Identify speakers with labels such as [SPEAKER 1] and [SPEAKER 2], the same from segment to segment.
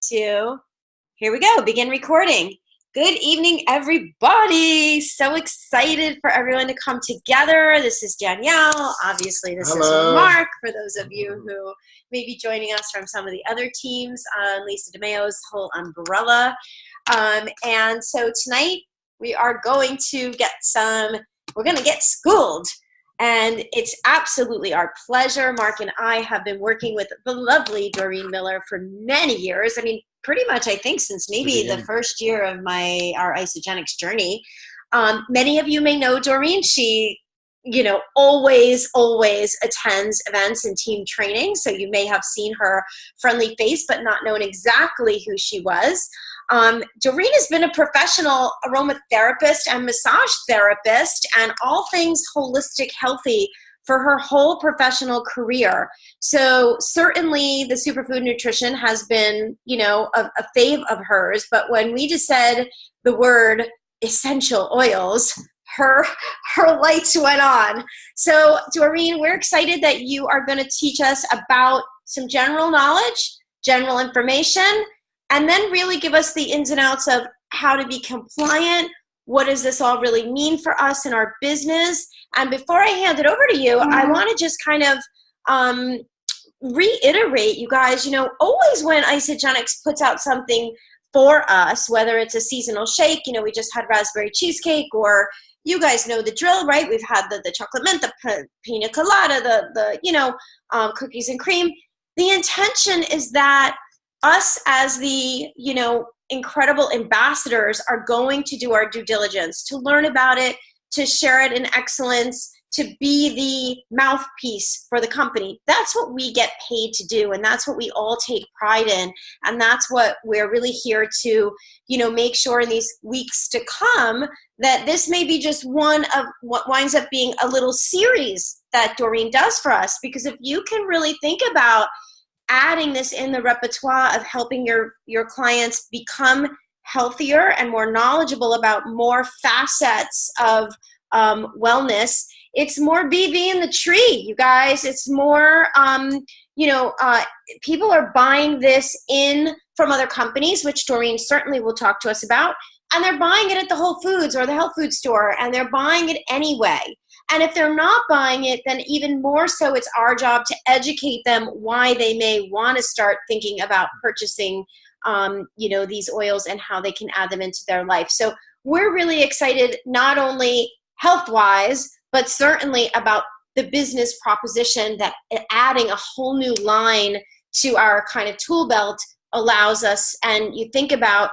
[SPEAKER 1] Two. Here we go. Begin recording. Good evening, everybody. So excited for everyone to come together. This is Danielle. Obviously, this
[SPEAKER 2] Hello.
[SPEAKER 1] is Mark. For those of you who may be joining us from some of the other teams on Lisa DeMayo's whole umbrella. And so tonight we are going to we're going to get schooled. And it's absolutely our pleasure. Mark and I have been working with the lovely Doreen Miller for many years. I mean, pretty much, I think, since maybe the first year of our Isogenics journey. Many of you may know Doreen. She, always attends events and team training. So you may have seen her friendly face, but not known exactly who she was. Doreen has been a professional aromatherapist and massage therapist and all things holistic healthy for her whole professional career. So certainly the superfood nutrition has been, a fave of hers. But when we just said the word essential oils, her lights went on. So Doreen, we're excited that you are going to teach us about some general knowledge, general information, and then really give us the ins and outs of how to be compliant. What does this all really mean for us in our business? And before I hand it over to you, I want to just kind of reiterate, you guys, always when Isogenics puts out something for us, whether it's a seasonal shake, we just had raspberry cheesecake, or you guys know the drill, right? We've had the chocolate mint, the pina colada, the cookies and cream. The intention is that us as the, incredible ambassadors are going to do our due diligence to learn about it, to share it in excellence, to be the mouthpiece for the company. That's what we get paid to do, and that's what we all take pride in, and that's what we're really here to, make sure in these weeks to come that this may be just one of what winds up being a little series that Doreen does for us. Because if you can really think about adding this in the repertoire of helping your clients become healthier and more knowledgeable about more facets of wellness, it's more BV in the tree, you guys. It's more, people are buying this in from other companies, which Doreen certainly will talk to us about, and they're buying it at the Whole Foods or the health food store, and they're buying it anyway. And if they're not buying it, then even more so, it's our job to educate them why they may want to start thinking about purchasing, these oils and how they can add them into their life. So we're really excited, not only health-wise, but certainly about the business proposition that adding a whole new line to our kind of tool belt allows us. And you think about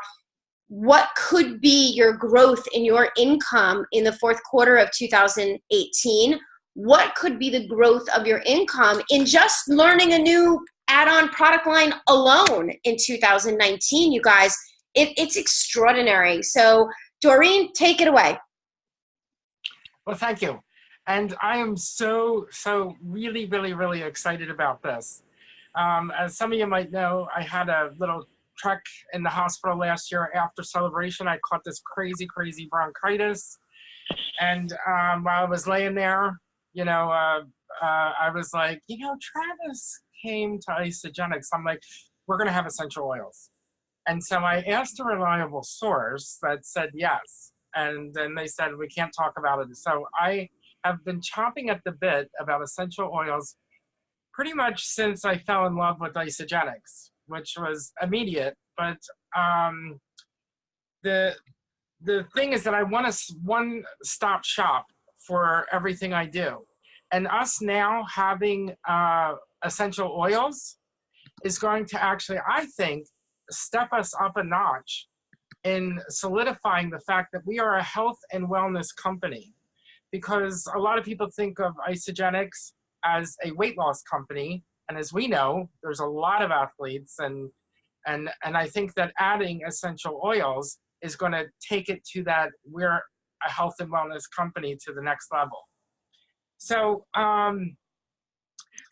[SPEAKER 1] what could be your growth in your income in the fourth quarter of 2018? What could be the growth of your income in just learning a new add-on product line alone in 2019, you guys? It's extraordinary. So Doreen, take it away.
[SPEAKER 2] Well, thank you. And I am so really, really, really excited about this. As some of you might know, I had a little trek in the hospital last year after celebration. I caught this crazy bronchitis, and while I was laying there, I was like, Travis came to Isogenics. I'm like, we're gonna have essential oils, and so I asked a reliable source that said yes, and then they said we can't talk about it. So I have been chomping at the bit about essential oils pretty much since I fell in love with Isogenics, which was immediate. But the thing is that I want a one-stop shop for everything I do. And us now having essential oils is going to actually, I think, step us up a notch in solidifying the fact that we are a health and wellness company. Because a lot of people think of Isogenics as a weight loss company. And as we know, there's a lot of athletes, and I think that adding essential oils is going to take it to that we're a health and wellness company to the next level. So,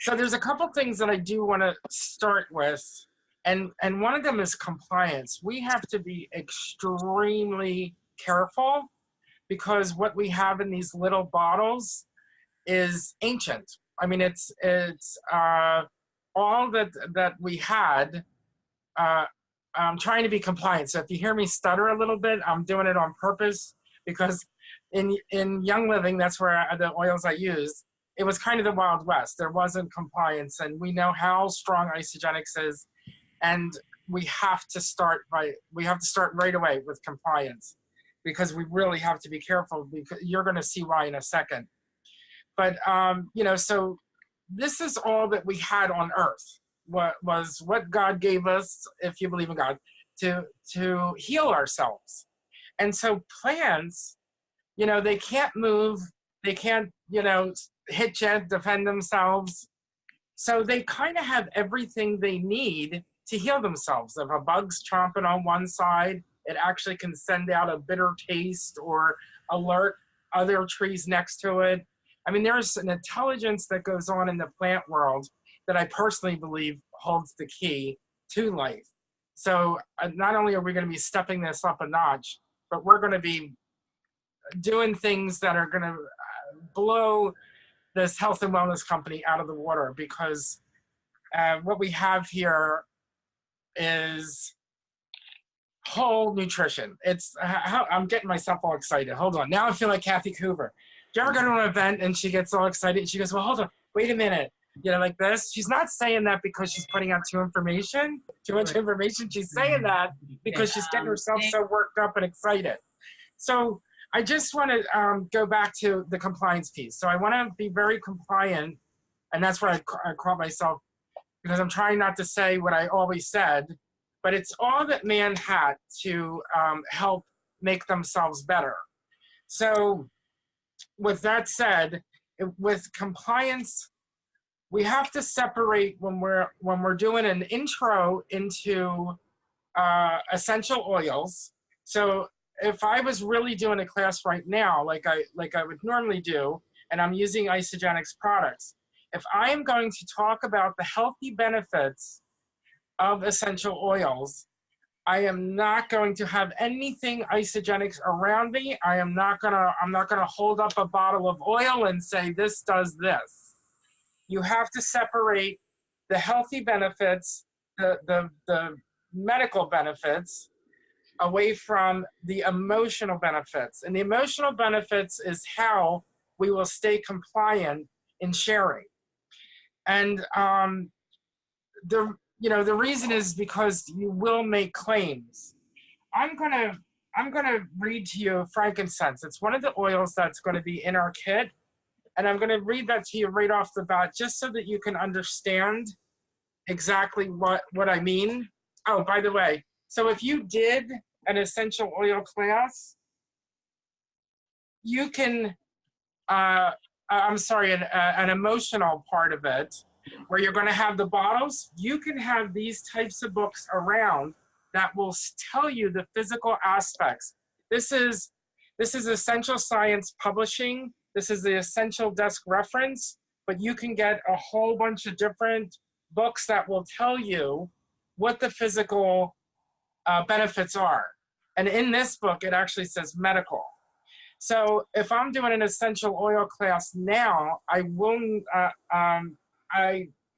[SPEAKER 2] so there's a couple things that I do want to start with, and one of them is compliance. We have to be extremely careful because what we have in these little bottles is ancient. I mean, it's all that we had I'm trying to be compliant. So if you hear me stutter a little bit, I'm doing it on purpose because in Young Living, that's where the oils I use, it was kind of the Wild West. There wasn't compliance, and we know how strong Isogenics is, and we have to start right away with compliance because we really have to be careful because you're going to see why in a second. But so this is all that we had on earth. What God gave us, if you believe in God, to heal ourselves. And so plants, they can't move, they can't, hit you, defend themselves. So they kind of have everything they need to heal themselves. If a bug's chomping on one side, it actually can send out a bitter taste or alert other trees next to it. I mean, there's an intelligence that goes on in the plant world that I personally believe holds the key to life. So not only are we going to be stepping this up a notch, but we're going to be doing things that are going to blow this health and wellness company out of the water, because what we have here is whole nutrition. It's I'm getting myself all excited. Hold on. Now I feel like Kathy Cooper. Do you ever go to an event and she gets all excited? She goes, well, hold on. Wait a minute. Like this. She's not saying that because she's putting out too much information. She's saying that because she's getting herself so worked up and excited. So I just want to go back to the compliance piece. So I want to be very compliant, and that's what I caught myself, because I'm trying not to say what I always said, but it's all that man had to help make themselves better. So with that said, with compliance, we have to separate when we're doing an intro into essential oils. So if I was really doing a class right now, like I would normally do, and I'm using Isogenics products, if I am going to talk about the healthy benefits of essential oils, I am not going to have anything Isogenics around me. I'm not gonna hold up a bottle of oil and say this does this. You have to separate the healthy benefits, the medical benefits, away from the emotional benefits. And the emotional benefits is how we will stay compliant in sharing. And the reason is because you will make claims. I'm gonna read to you frankincense. It's one of the oils that's going to be in our kit, and I'm going to read that to you right off the bat, just so that you can understand exactly what I mean. Oh, by the way, so if you did an essential oil class, you can, an emotional part of it, where you're going to have the bottles. You can have these types of books around that will tell you the physical aspects. This is Essential Science Publishing. This is the Essential Desk Reference, but you can get a whole bunch of different books that will tell you what the physical benefits are. And in this book, it actually says medical. So if I'm doing an essential oil class now, I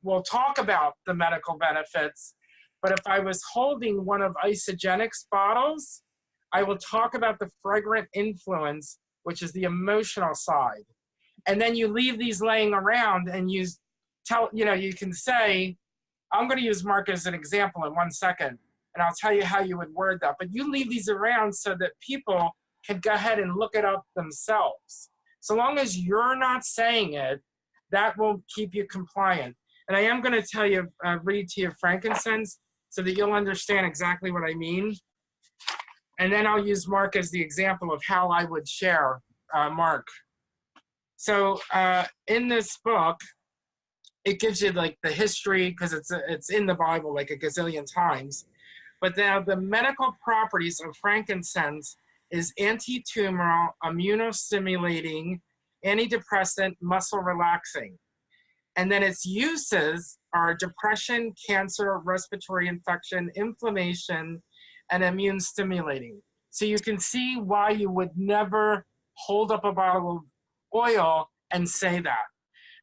[SPEAKER 2] will talk about the medical benefits, but if I was holding one of Isogenics bottles, I will talk about the fragrant influence, which is the emotional side. And then you leave these laying around and you can say, I'm going to use Mark as an example in 1 second, and I'll tell you how you would word that. But you leave these around so that people can go ahead and look it up themselves. So long as you're not saying it, that will keep you compliant. And I am going to read to you frankincense so that you'll understand exactly what I mean. And then I'll use Mark as the example of how I would share Mark. So in this book, it gives you like the history, because it's in the Bible like a gazillion times. But now the medical properties of frankincense is anti-tumoral, immunostimulating, antidepressant, muscle relaxing. And then its uses are depression, cancer, respiratory infection, inflammation, and immune stimulating. So you can see why you would never hold up a bottle of oil and say that.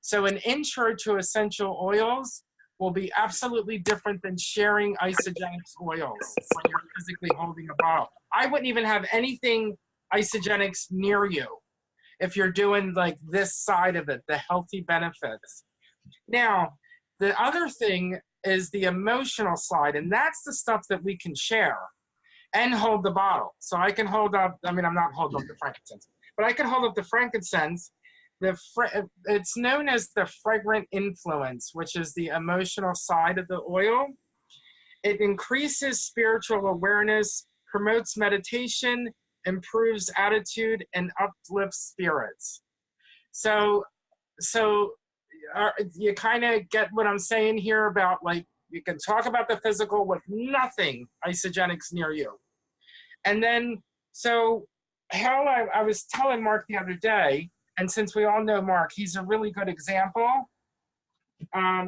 [SPEAKER 2] So an intro to essential oils will be absolutely different than sharing isogenics oils when you're physically holding a bottle. I wouldn't even have anything isogenics near you if you're doing like this side of it, the healthy benefits. Now, the other thing is the emotional side, and that's the stuff that we can share and hold the bottle. So I can hold up, I mean, I'm not holding up the frankincense, but I can hold up the frankincense. It's known as the fragrant influence, which is the emotional side of the oil. It increases spiritual awareness, promotes meditation, improves attitude, and uplifts spirits. So you kind of get what I'm saying here about, like, you can talk about the physical with nothing isogenics near you. And then, so how I was telling Mark the other day, and since we all know Mark, he's a really good example.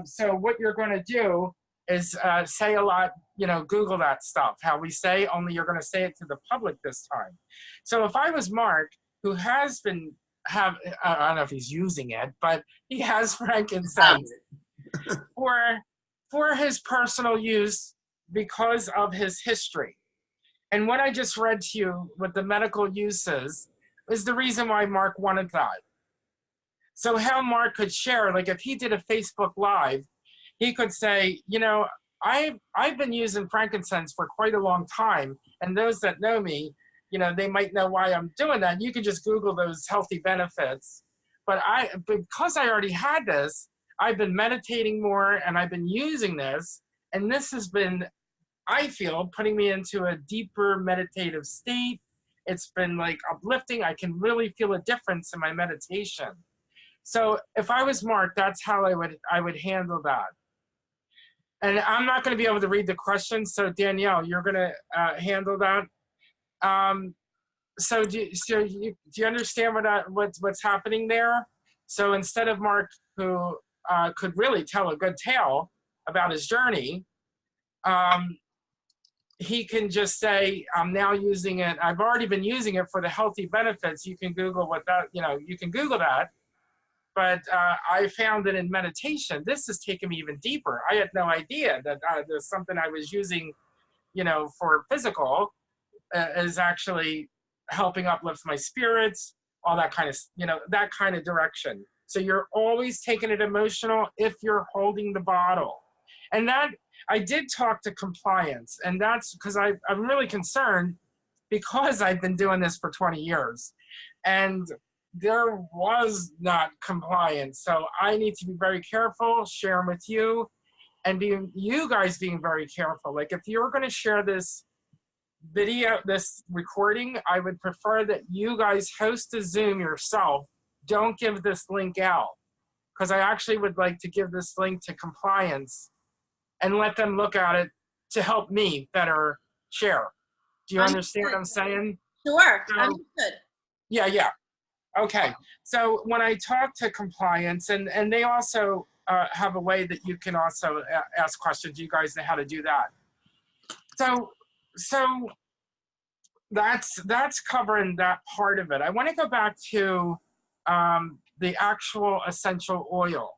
[SPEAKER 2] So what you're going to do is say a lot, you know, Google that stuff, how we say, only you're going to say it to the public this time. So if I was Mark, who has been, I don't know if he's using it, but he has frankincense for his personal use because of his history. And what I just read to you with the medical uses is the reason why Mark wanted that. So how Mark could share, like if he did a Facebook Live, he could say, you know, I've been using frankincense for quite a long time, and those that know me, you know, they might know why I'm doing that. You could just Google those healthy benefits. But because I already had this, I've been meditating more and I've been using this, and this has been, I feel, putting me into a deeper meditative state. It's been like uplifting. I can really feel a difference in my meditation. So if I was Mark, that's how I would handle that. And I'm not going to be able to read the questions, so Danielle, you're going to handle that. So do you understand what's happening there? So instead of Mark, who could really tell a good tale about his journey, he can just say, I'm now using it. I've already been using it for the healthy benefits. You can Google what that, you know, you can Google that. But I found that in meditation, this has taken me even deeper. I had no idea that there's something I was using, you know, for physical is actually helping uplift my spirits, all that kind of, you know, that kind of direction. So you're always taking it emotional if you're holding the bottle. And that, I did talk to compliance, and that's because I'm really concerned because I've been doing this for 20 years. And there was not compliance. So I need to be very careful, share them with you, and you guys being very careful. Like if you're going to share this video, this recording, I would prefer that you guys host a Zoom yourself. Don't give this link out, because I actually would like to give this link to compliance and let them look at it to help me better share. Do you understand what I'm saying?
[SPEAKER 1] Sure,
[SPEAKER 2] So,
[SPEAKER 1] understood.
[SPEAKER 2] Yeah. Okay, so when I talk to compliance, and they also have a way that you can also ask questions. You guys know how to do that. So that's covering that part of it. I want to go back to the actual essential oil,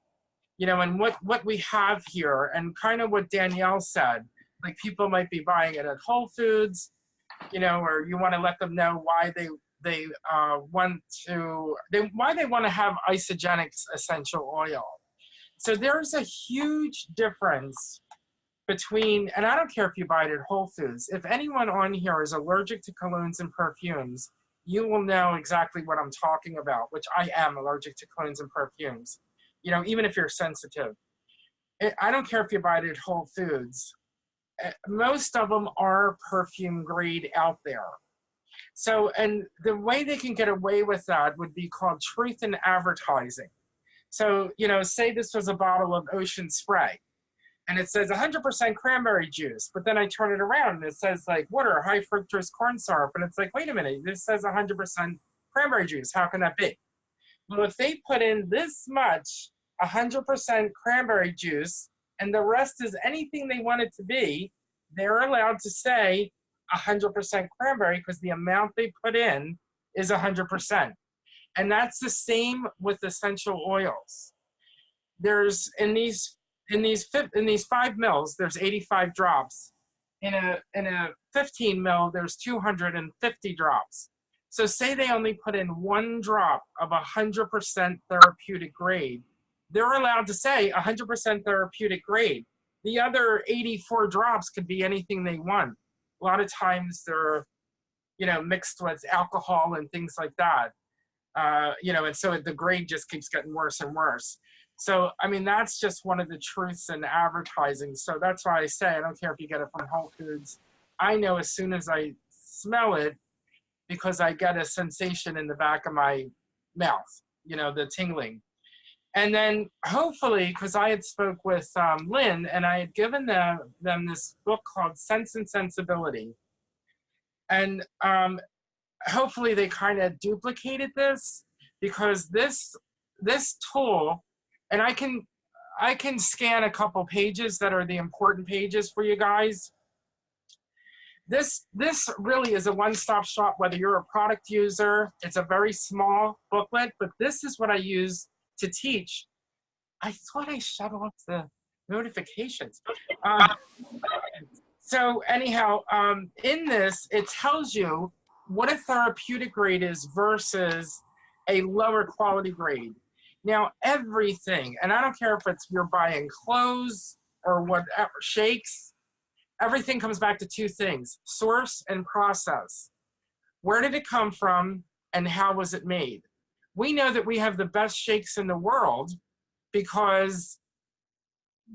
[SPEAKER 2] you know, and what we have here, and kind of what Danielle said. Like people might be buying it at Whole Foods, you know, or you want to let them know why they want to have isogenics essential oil. So there's a huge difference between, and I don't care if you buy it at Whole Foods. If anyone on here is allergic to colognes and perfumes, you will know exactly what I'm talking about, which I am allergic to colognes and perfumes. You know, even if you're sensitive. I don't care if you buy it at Whole Foods. Most of them are perfume grade out there. So, and the way they can get away with that would be called truth in advertising. So, you know, say this was a bottle of Ocean Spray, and it says 100% cranberry juice, but then I turn it around and it says like water, high fructose corn syrup, and it's like, wait a minute, this says 100% cranberry juice. How can that be? Well, if they put in this much 100% cranberry juice and the rest is anything they want it to be, they're allowed to say 100% cranberry because the amount they put in is 100%. And that's the same with essential oils. There's, in these in these 5 mils, there's 85 drops. In a 15 mil, there's 250 drops. So say they only put in 1 drop of 100% therapeutic grade. They're allowed to say 100% therapeutic grade. The other 84 drops could be anything they want. A lot of times they're, mixed with alcohol and things like that. And so the grade just keeps getting worse and worse. So, I mean, that's just one of the truths in advertising. So that's why I say, I don't care if you get it from Whole Foods. I know as soon as I smell it, because I get a sensation in the back of my mouth, the tingling. And then hopefully, because I had spoke with Lynn, and I had given them this book called Sense and Sensibility. And hopefully they kind of duplicated this, because this tool, and I can scan a couple pages that are the important pages for you guys. This really is a one-stop shop, whether you're a product user. It's a very small booklet, but this is what I use to teach. I thought I shut off the notifications. So anyhow, in this, it tells you what a therapeutic grade is versus a lower quality grade. Now, everything, and I don't care if it's you're buying clothes or whatever, shakes, everything comes back to 2 things: source and process. Where did it come from and how was it made? We know that we have the best shakes in the world because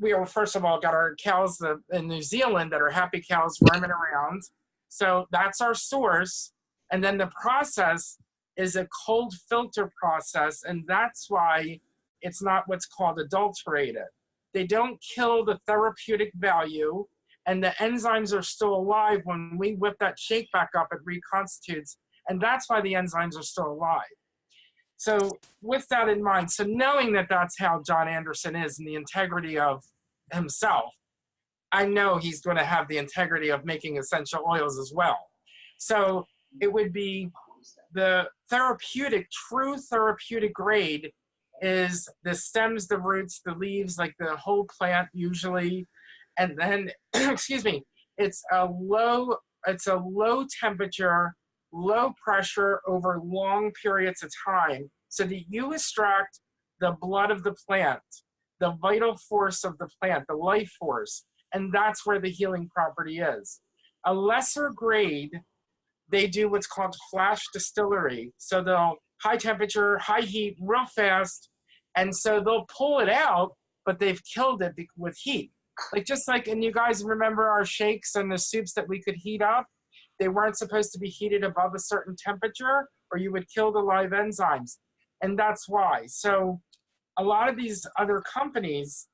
[SPEAKER 2] we are, first of all, got our cows in New Zealand that are happy cows roaming around. So that's our source. And then the process is a cold filter process, and that's why it's not what's called adulterated. They don't kill the therapeutic value, and the enzymes are still alive. When we whip that shake back up, it reconstitutes, and that's why the enzymes are still alive. So with that in mind, so knowing that that's how John Anderson is and the integrity of himself, I know he's going to have the integrity of making essential oils as well. So it would be the true therapeutic grade is the stems, the roots, the leaves, like the whole plant usually. And then, excuse me, it's a low temperature, low pressure over long periods of time, so that you extract the blood of the plant, the vital force of the plant, the life force, and that's where the healing property is. A lesser grade, they do what's called flash distillery. So they'll high temperature, high heat, real fast, and so they'll pull it out, but they've killed it with heat. And you guys remember our shakes and the soups that we could heat up? They weren't supposed to be heated above a certain temperature, or you would kill the live enzymes. And that's why. So a lot of these other companies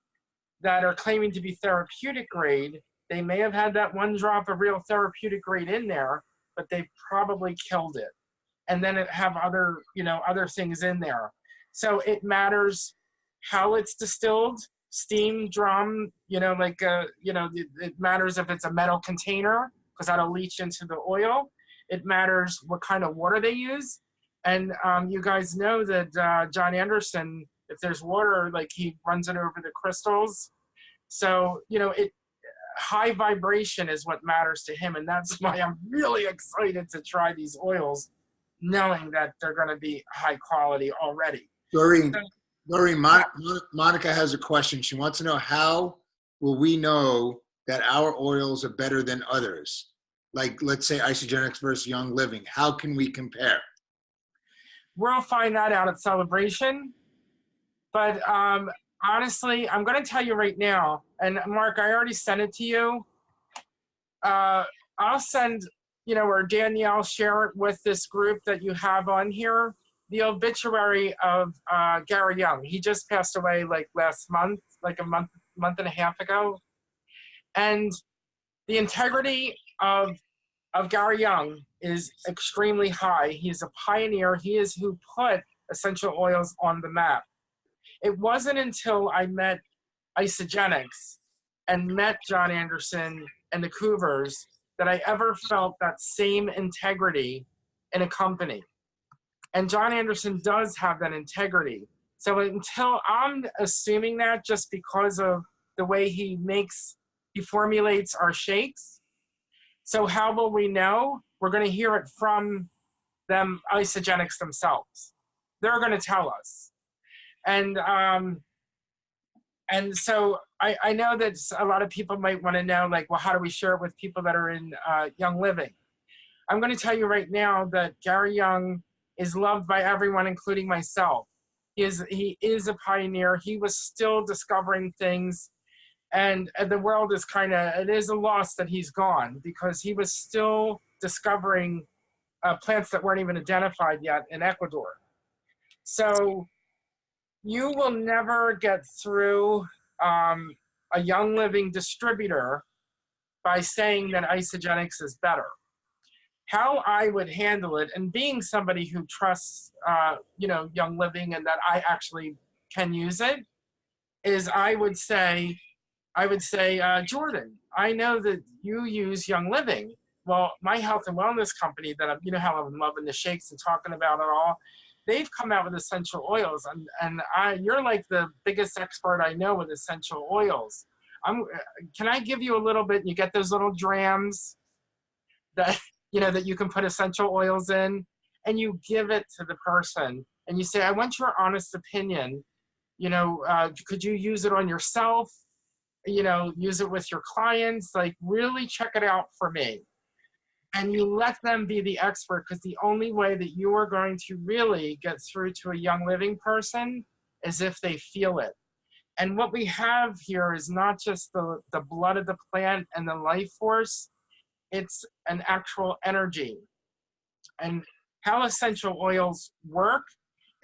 [SPEAKER 2] that are claiming to be therapeutic grade, they may have had that 1 drop of real therapeutic grade in there, but they probably killed it. And then it have other things in there. So it matters how it's distilled, steam, drum, it matters if it's a metal container, because that'll leach into the oil. It matters what kind of water they use. And you guys know that John Anderson, if there's water, he runs it over the crystals. So, high vibration is what matters to him. And that's why I'm really excited to try these oils, knowing that they're going to be high quality already.
[SPEAKER 3] Doreen, Monica has a question. She wants to know, how will we know that our oils are better than others? Like, let's say Isogenics versus Young Living. How can we compare?
[SPEAKER 2] We'll find that out at Celebration. But honestly, I'm going to tell you right now, and Mark, I already sent it to you. I'll send, or Danielle, share it with this group that you have on here, the obituary of Gary Young. He just passed away last month, a month and a half ago. And the integrity of Gary Young is extremely high. He's a pioneer. He is who put essential oils on the map. It wasn't until I met Isogenics and met John Anderson and the Coovers that I ever felt that same integrity in a company. And John Anderson does have that integrity. So until I'm assuming that just because of the way he formulates our shakes. So how will we know? We're going to hear it from them, Isogenics themselves. They're going to tell us. And so I know that a lot of people might want to know, like, well, how do we share it with people that are in Young Living? I'm going to tell you right now that Gary Young is loved by everyone, including myself. He is a pioneer. He was still discovering things, and the world is it is a loss that he's gone, because he was still discovering plants that weren't even identified yet in Ecuador. So you will never get through a Young Living distributor by saying that Isogenics is better. How I would handle it, and being somebody who trusts, Young Living and that I actually can use it, is I would say, Jordan, I know that you use Young Living. Well, my health and wellness company that you know how I'm loving the shakes and talking about it all, they've come out with essential oils, and you're like the biggest expert I know with essential oils. Can I give you a little bit? You get those little drams that that you can put essential oils in, and you give it to the person, and you say, I want your honest opinion. Could you use it on yourself? Use it with your clients. Like, really check it out for me. And you let them be the expert, because the only way that you are going to really get through to a Young Living person is if they feel it. And what we have here is not just the blood of the plant and the life force, it's an actual energy. And how essential oils work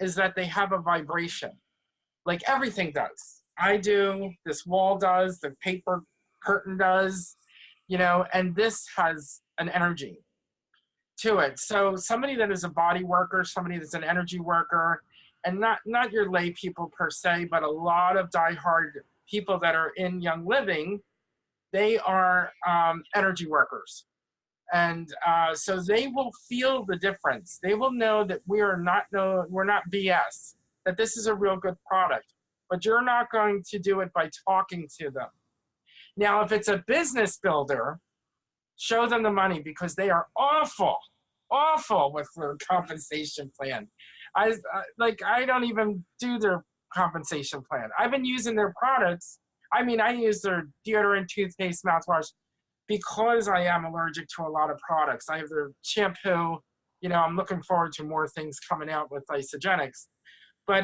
[SPEAKER 2] is that they have a vibration, like everything does. I do, this wall does, the paper curtain does, and this has an energy to it. So somebody that is a body worker, somebody that's an energy worker, and not your lay people per se, but a lot of diehard people that are in Young Living, they are energy workers. And so they will feel the difference. They will know that we're not BS, that this is a real good product, but you're not going to do it by talking to them. Now, if it's a business builder, show them the money, because they are awful with their compensation plan. I don't even do their compensation plan. I've been using their products. I use their deodorant, toothpaste, mouthwash, because I am allergic to a lot of products. I have their shampoo. I'm looking forward to more things coming out with Isogenics. But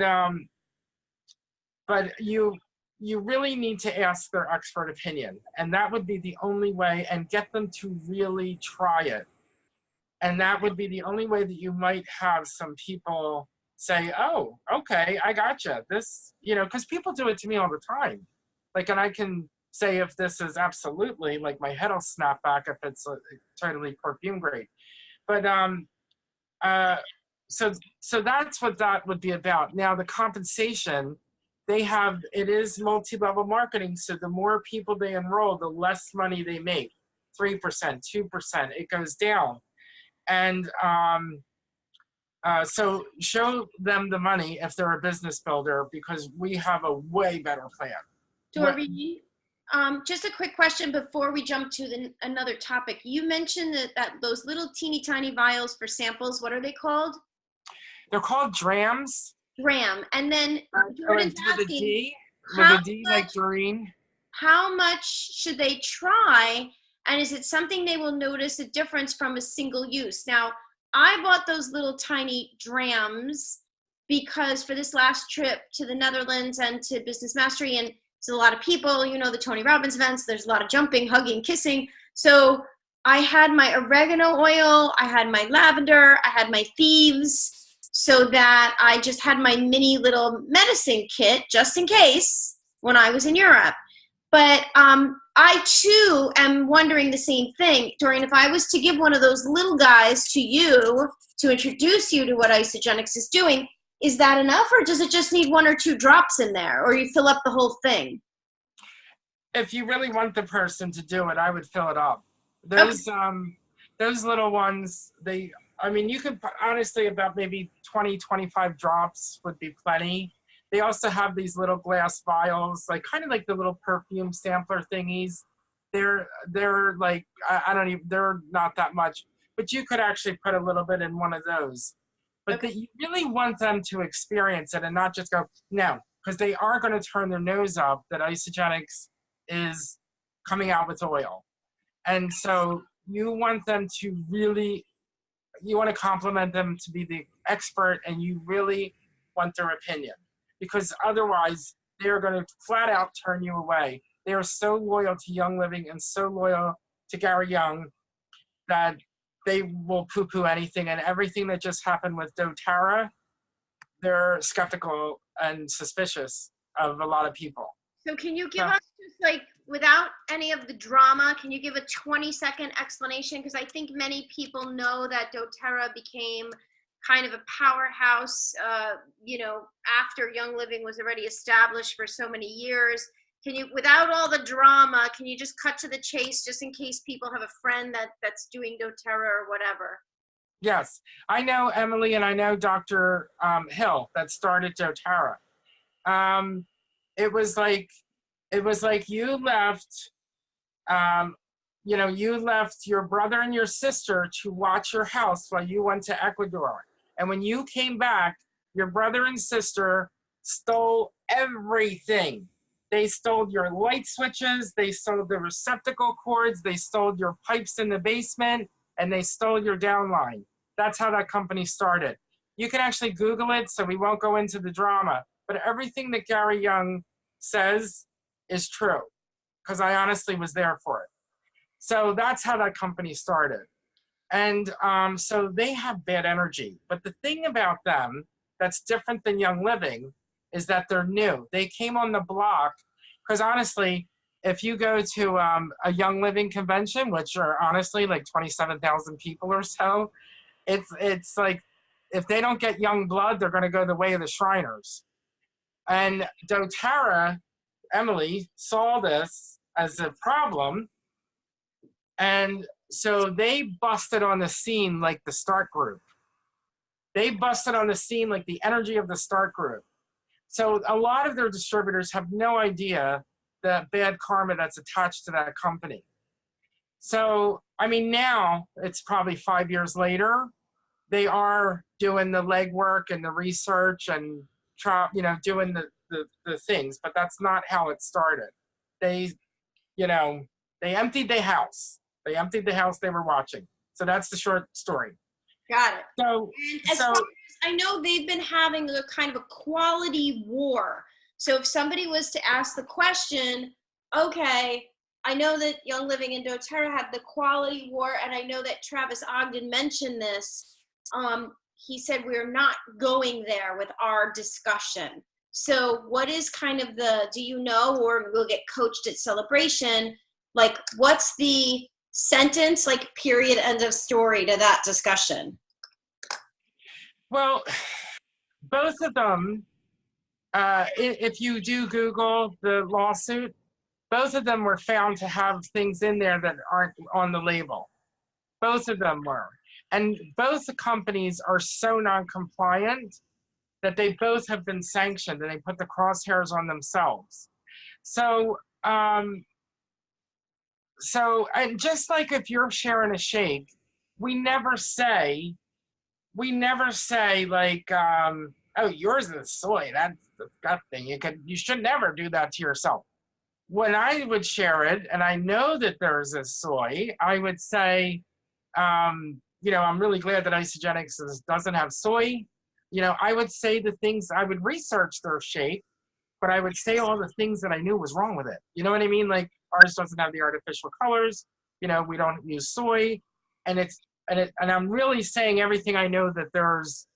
[SPEAKER 2] you really need to ask their expert opinion, and that would be the only way, and get them to really try it. And that would be the only way that you might have some people say, oh, okay, I gotcha. This, because people do it to me all the time. Like, and I can say if this is absolutely, like, my head will snap back if it's totally perfume grade. But so that's what that would be about. Now, the compensation, it is multi-level marketing. So the more people they enroll, the less money they make. 3%, 2%, it goes down. And so show them the money if they're a business builder, because we have a way better plan.
[SPEAKER 1] Doreen, just a quick question before we jump to another topic. You mentioned that those little teeny tiny vials for samples, what are they called?
[SPEAKER 2] They're called drams.
[SPEAKER 1] Dram. And then Jordan's
[SPEAKER 2] with
[SPEAKER 1] asking,
[SPEAKER 2] a D like Doreen.
[SPEAKER 1] How much should they try? And is it something they will notice a difference from a single use? Now, I bought those little tiny drams because for this last trip to the Netherlands and to Business Mastery, and it's a lot of people, the Tony Robbins events, there's a lot of jumping, hugging, kissing. So I had my oregano oil, I had my lavender, I had my thieves, so that I just had my mini little medicine kit just in case when I was in Europe. But I too am wondering the same thing. Doreen, if I was to give one of those little guys to you to introduce you to what Isogenics is doing, is that enough, or does it just need 1 or 2 drops in there, or you fill up the whole thing?
[SPEAKER 2] If you really want the person to do it, I would fill it up. Those little ones, you could honestly, about maybe 20, 25 drops would be plenty. They also have these little glass vials, like kind of like the little perfume sampler thingies. They're like, I don't even, they're not that much, but you could actually put a little bit in one of those. But
[SPEAKER 1] Okay.
[SPEAKER 2] you really want them to experience it and not just go, no, because they are going to turn their nose up that Isagenix is coming out with oil. And so you want them to really, you want to compliment them to be the expert, and you really want their opinion, because otherwise they're going to flat out turn you away. They are so loyal to Young Living and so loyal to Gary Young that they will poo-poo anything, and everything that just happened with doTERRA, they're skeptical and suspicious of a lot of people.
[SPEAKER 1] So can you give us, just like, without any of the drama, can you give a 20-second explanation? Because I think many people know that doTERRA became kind of a powerhouse, you know, after Young Living was already established for so many years. Can you, without all the drama, can you just cut to the chase, just in case people have a friend that's doing doTERRA or whatever?
[SPEAKER 2] Yes, I know Emily, and I know Dr. Hill that started doTERRA. It was like you left, you know, you left your brother and your sister to watch your house while you went to Ecuador. And when you came back, your brother and sister stole everything. They stole your light switches, they stole the receptacle cords, they stole your pipes in the basement, and they stole your downline. That's how that company started. You can actually Google it, so we won't go into the drama. But everything that Gary Young says is true, because I honestly was there for it. So that's how that company started. And so they have bad energy. But the thing about them that's different than Young Living is that they're new. They came on the block, because honestly, if you go to a Young Living convention, which are honestly like 27,000 people or so, it's like, if they don't get young blood, they're going to go the way of the Shriners. And doTERRA, Emily, saw this as a problem, and so they busted on the scene like the Start Group. They busted on the scene like the energy of the Start Group. So a lot of their distributors have no idea the bad karma that's attached to that company. So, I mean, now it's probably 5 years later, they are doing the legwork and the research and you know, doing the things, but that's not how it started. They, you know, they emptied the house. They emptied the house they were watching. So that's the short story.
[SPEAKER 1] Got it.
[SPEAKER 2] So,
[SPEAKER 1] and as far as I know, they've been having a kind of a quality war. So if somebody was to ask the question, okay, I know that Young Living and doTERRA had the quality war, and I know that Travis Ogden mentioned this. He said we're not going there with our discussion. So what is kind of the, do you know, or we'll get coached at Celebration, like what's the sentence, like period, end of story to that discussion?
[SPEAKER 2] Well, both of them, if you do Google the lawsuit, both of them were found to have things in there that aren't on the label. Both of them were. And both the companies are so non-compliant that they both have been sanctioned, and they put the crosshairs on themselves. So, and just like if you're sharing a shake, we never say like, oh, yours is soy, that's the gut thing. You should never do that to yourself. When I would share it, and I know that there's a soy, I would say, you know, I'm really glad that Isagenix doesn't have soy. You know, I would say the things, I would research their shake, but I would say all the things that I knew was wrong with it. You know what I mean? Like, ours doesn't have the artificial colors. You know, we don't use soy, and I'm really saying everything I know that theirs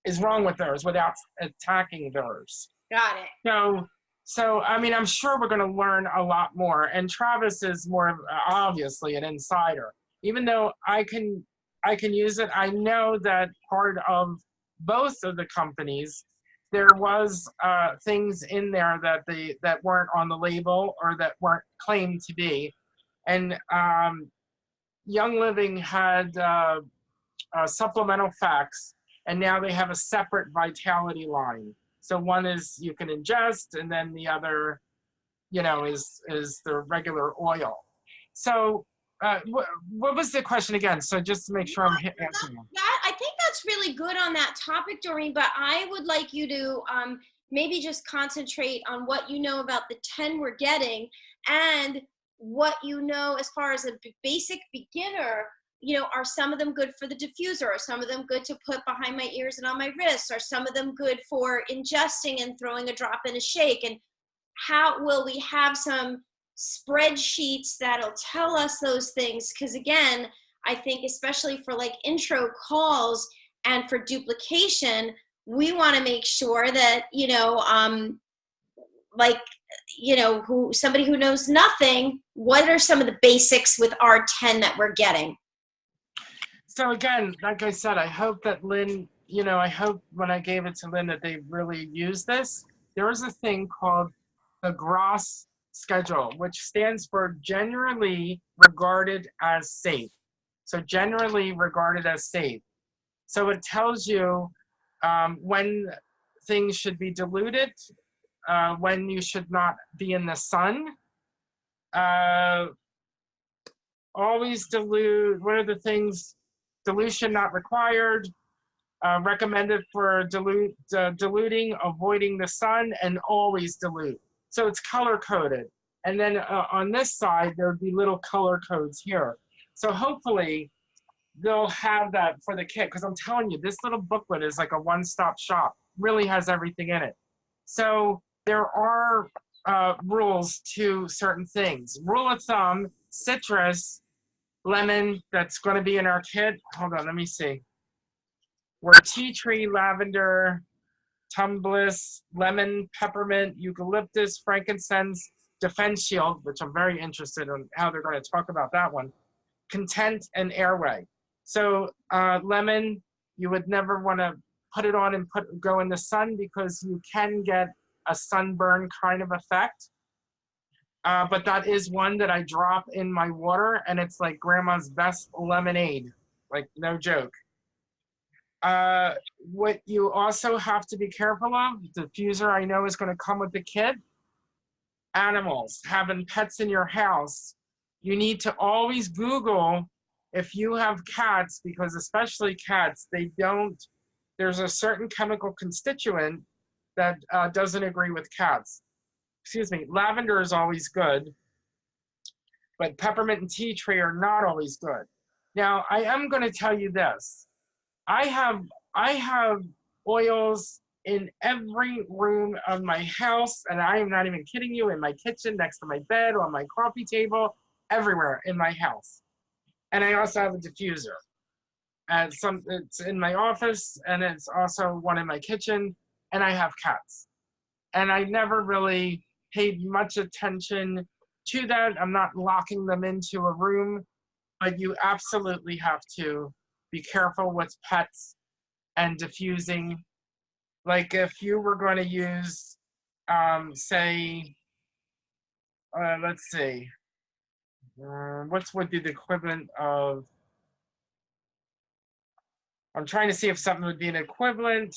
[SPEAKER 2] is wrong with theirs without attacking theirs.
[SPEAKER 1] Got it.
[SPEAKER 2] So I mean, I'm sure we're going to learn a lot more. And Travis is more obviously an insider. Even though I can use it, I know that part of both of the companies, there was things in there that weren't on the label or that weren't claimed to be. And Young Living had supplemental facts, and now they have a separate vitality line. So one is you can ingest, and then the other, you know, is the regular oil. So what was the question again? So just to make sure I'm answering them.
[SPEAKER 1] I think that's really good on that topic, Doreen, but I would like you to maybe just concentrate on what you know about the 10 we're getting, and what you know as far as a basic beginner. You know, are some of them good for the diffuser? Are some of them good to put behind my ears and on my wrists? Are some of them good for ingesting and throwing a drop in a shake? And how will we have some spreadsheets that'll tell us those things? Because again, I think especially for like intro calls and for duplication, we want to make sure that, you know, like, you know, somebody who knows nothing, what are some of the basics with our 10 that we're getting?
[SPEAKER 2] So again, like I said, I hope that Lynn, you know, I hope when I gave it to Lynn that they really use this. There is a thing called the Gross schedule, which stands for generally regarded as safe. So generally regarded as safe. So it tells you when things should be diluted, when you should not be in the sun. Always dilute, what are the things? Dilution not required, recommended for diluting, avoiding the sun, and always dilute. So it's color coded. And then on this side, there would be little color codes here. So hopefully they'll have that for the kit, because I'm telling you, this little booklet is like a one-stop shop, really has everything in it. So there are rules to certain things. Rule of thumb, citrus, lemon, that's going to be in our kit. Hold on, let me see. We're tea tree, lavender, tumbliss, lemon, peppermint, eucalyptus, frankincense, defense shield, which I'm very interested in how they're going to talk about that one, content, and airway. So lemon, you would never want to put it on and go in the sun, because you can get a sunburn kind of effect. But that is one that I drop in my water, and it's like grandma's best lemonade, like no joke. What you also have to be careful of, diffuser I know is going to come with the kit. Animals, having pets in your house, you need to always Google if you have cats, because especially cats, there's a certain chemical constituent that doesn't agree with cats. Excuse me, lavender is always good, but peppermint and tea tree are not always good. Now, I am going to tell you this. I have oils in every room of my house, and I am not even kidding you, in my kitchen, next to my bed, on my coffee table, everywhere in my house. And I also have a diffuser. And it's in my office, and it's also one in my kitchen, and I have cats. And I never really paid much attention to that. I'm not locking them into a room, but you absolutely have to be careful with pets and diffusing. Like if you were going to use, say, let's see, what would be the equivalent of, I'm trying to see if something would be an equivalent.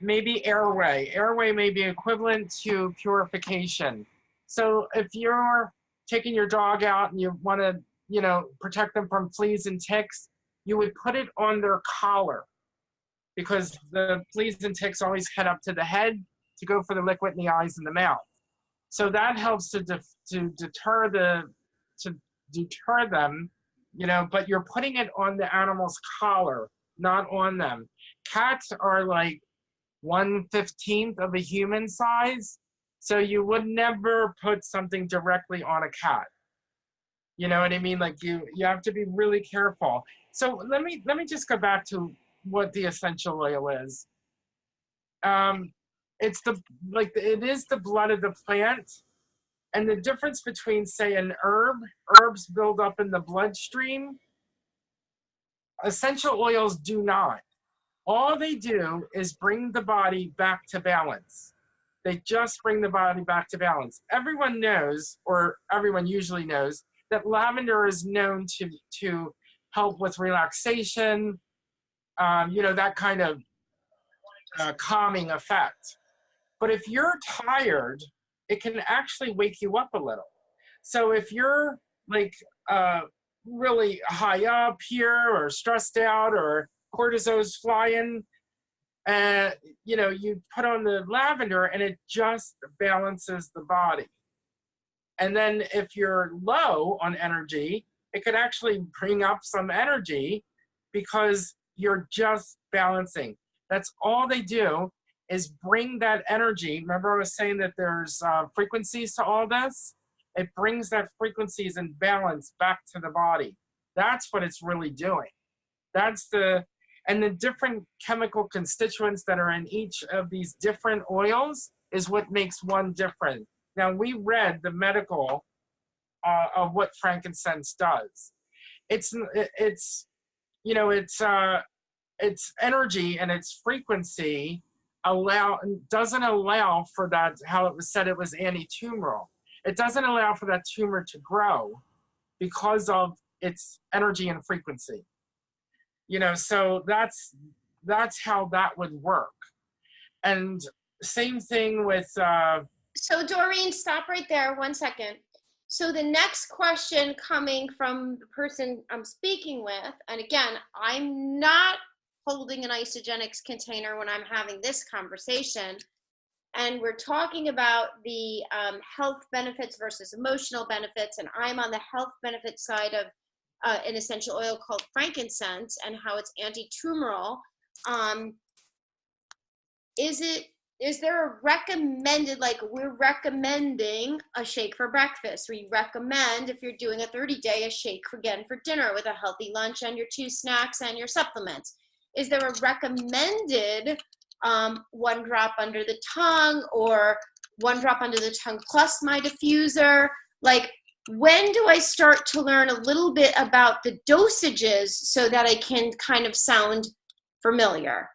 [SPEAKER 2] Maybe airway. Airway may be equivalent to purification. So if you're taking your dog out and you want to, you know, protect them from fleas and ticks, you would put it on their collar, because the fleas and ticks always head up to the head to go for the liquid in the eyes and the mouth. So that helps to deter them, you know, but you're putting it on the animal's collar, not on them. Cats are like 1/15 of a human size, so you would never put something directly on a cat. You know what I mean? Like you have to be really careful. So let me just go back to what the essential oil is. It is the blood of the plant, and the difference between, say, herbs build up in the bloodstream. Essential oils do not. All they do is bring the body back to balance. They just bring the body back to balance. Everyone knows, or everyone usually knows, that lavender is known to help with relaxation, you know, that kind of calming effect. But if you're tired, it can actually wake you up a little. So if you're like really high up here or stressed out or cortisol's flying, you put on the lavender and it just balances the body. And then if you're low on energy, it could actually bring up some energy because you're just balancing. That's all they do is bring that energy. Remember I was saying that there's frequencies to all this? It brings that frequencies and balance back to the body. That's what it's really doing. And the different chemical constituents that are in each of these different oils is what makes one different. Now, we read the medical of what frankincense does. Its energy and its frequency doesn't allow for that, how it was said it was anti-tumoral. It doesn't allow for that tumor to grow because of its energy and frequency. So that's how that would work. And same thing with
[SPEAKER 1] So Doreen, stop right there 1 second. So the next question coming from the person I'm speaking with, and again, I'm not holding an Isogenics container when I'm having this conversation, and we're talking about the health benefits versus emotional benefits, and I'm on the health benefits side of an essential oil called frankincense and how it's anti-tumoral. Is there a recommended, like we're recommending a shake for breakfast. We recommend, if you're doing a 30-day, a shake again for dinner with a healthy lunch and your 2 snacks and your supplements. Is there a recommended 1 drop under the tongue or 1 drop under the tongue plus my diffuser? Like, when do I start to learn a little bit about the dosages so that I can kind of sound familiar?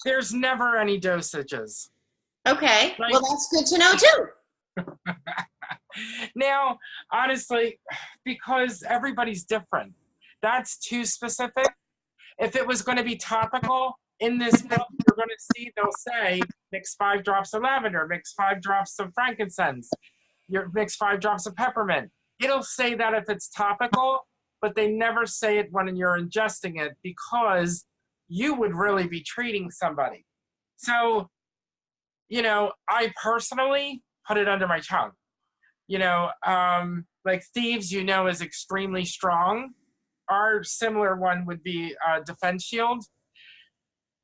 [SPEAKER 2] There's never any dosages.
[SPEAKER 1] Okay, well, that's good to know too.
[SPEAKER 2] Now, honestly, because everybody's different, that's too specific. If it was going to be topical, in this book, you're going to see, they'll say, mix 5 drops of lavender, mix 5 drops of frankincense, mix 5 drops of peppermint. It'll say that if it's topical, but they never say it when you're ingesting it because you would really be treating somebody. So, I personally put it under my tongue. Like Thieves, is extremely strong. Our similar one would be Defense Shield.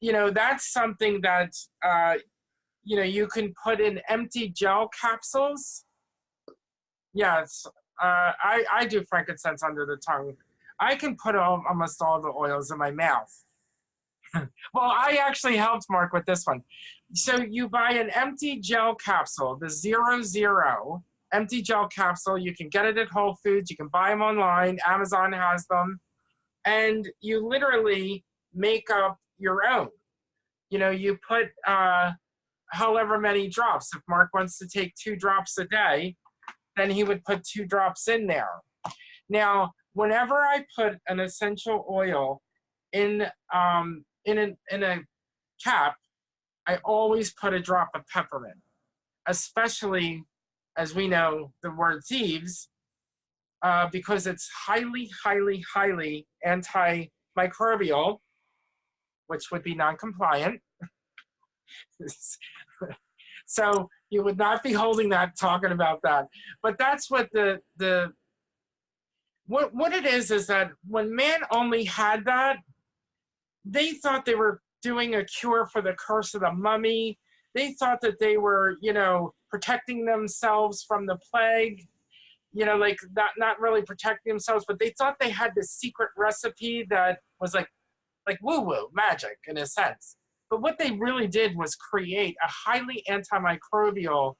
[SPEAKER 2] That's something that, you can put in empty gel capsules. Yes, I do frankincense under the tongue. I can put almost all the oils in my mouth. Well, I actually helped Mark with this one. So you buy an empty gel capsule, the 00 empty gel capsule. You can get it at Whole Foods. You can buy them online. Amazon has them. And you literally make up your own. You put however many drops. If Mark wants to take 2 drops a day, then he would put 2 drops in there. Now, whenever I put an essential oil in a cap, I always put a drop of peppermint, especially, as we know, the word Thieves, because it's highly, highly, highly antimicrobial, which would be non-compliant. So you would not be holding that, talking about that. But that's what what it is that when man only had that, they thought they were doing a cure for the curse of the mummy. They thought that they were, protecting themselves from the plague, like not really protecting themselves, but they thought they had this secret recipe that was like woo-woo magic in a sense. But what they really did was create a highly antimicrobial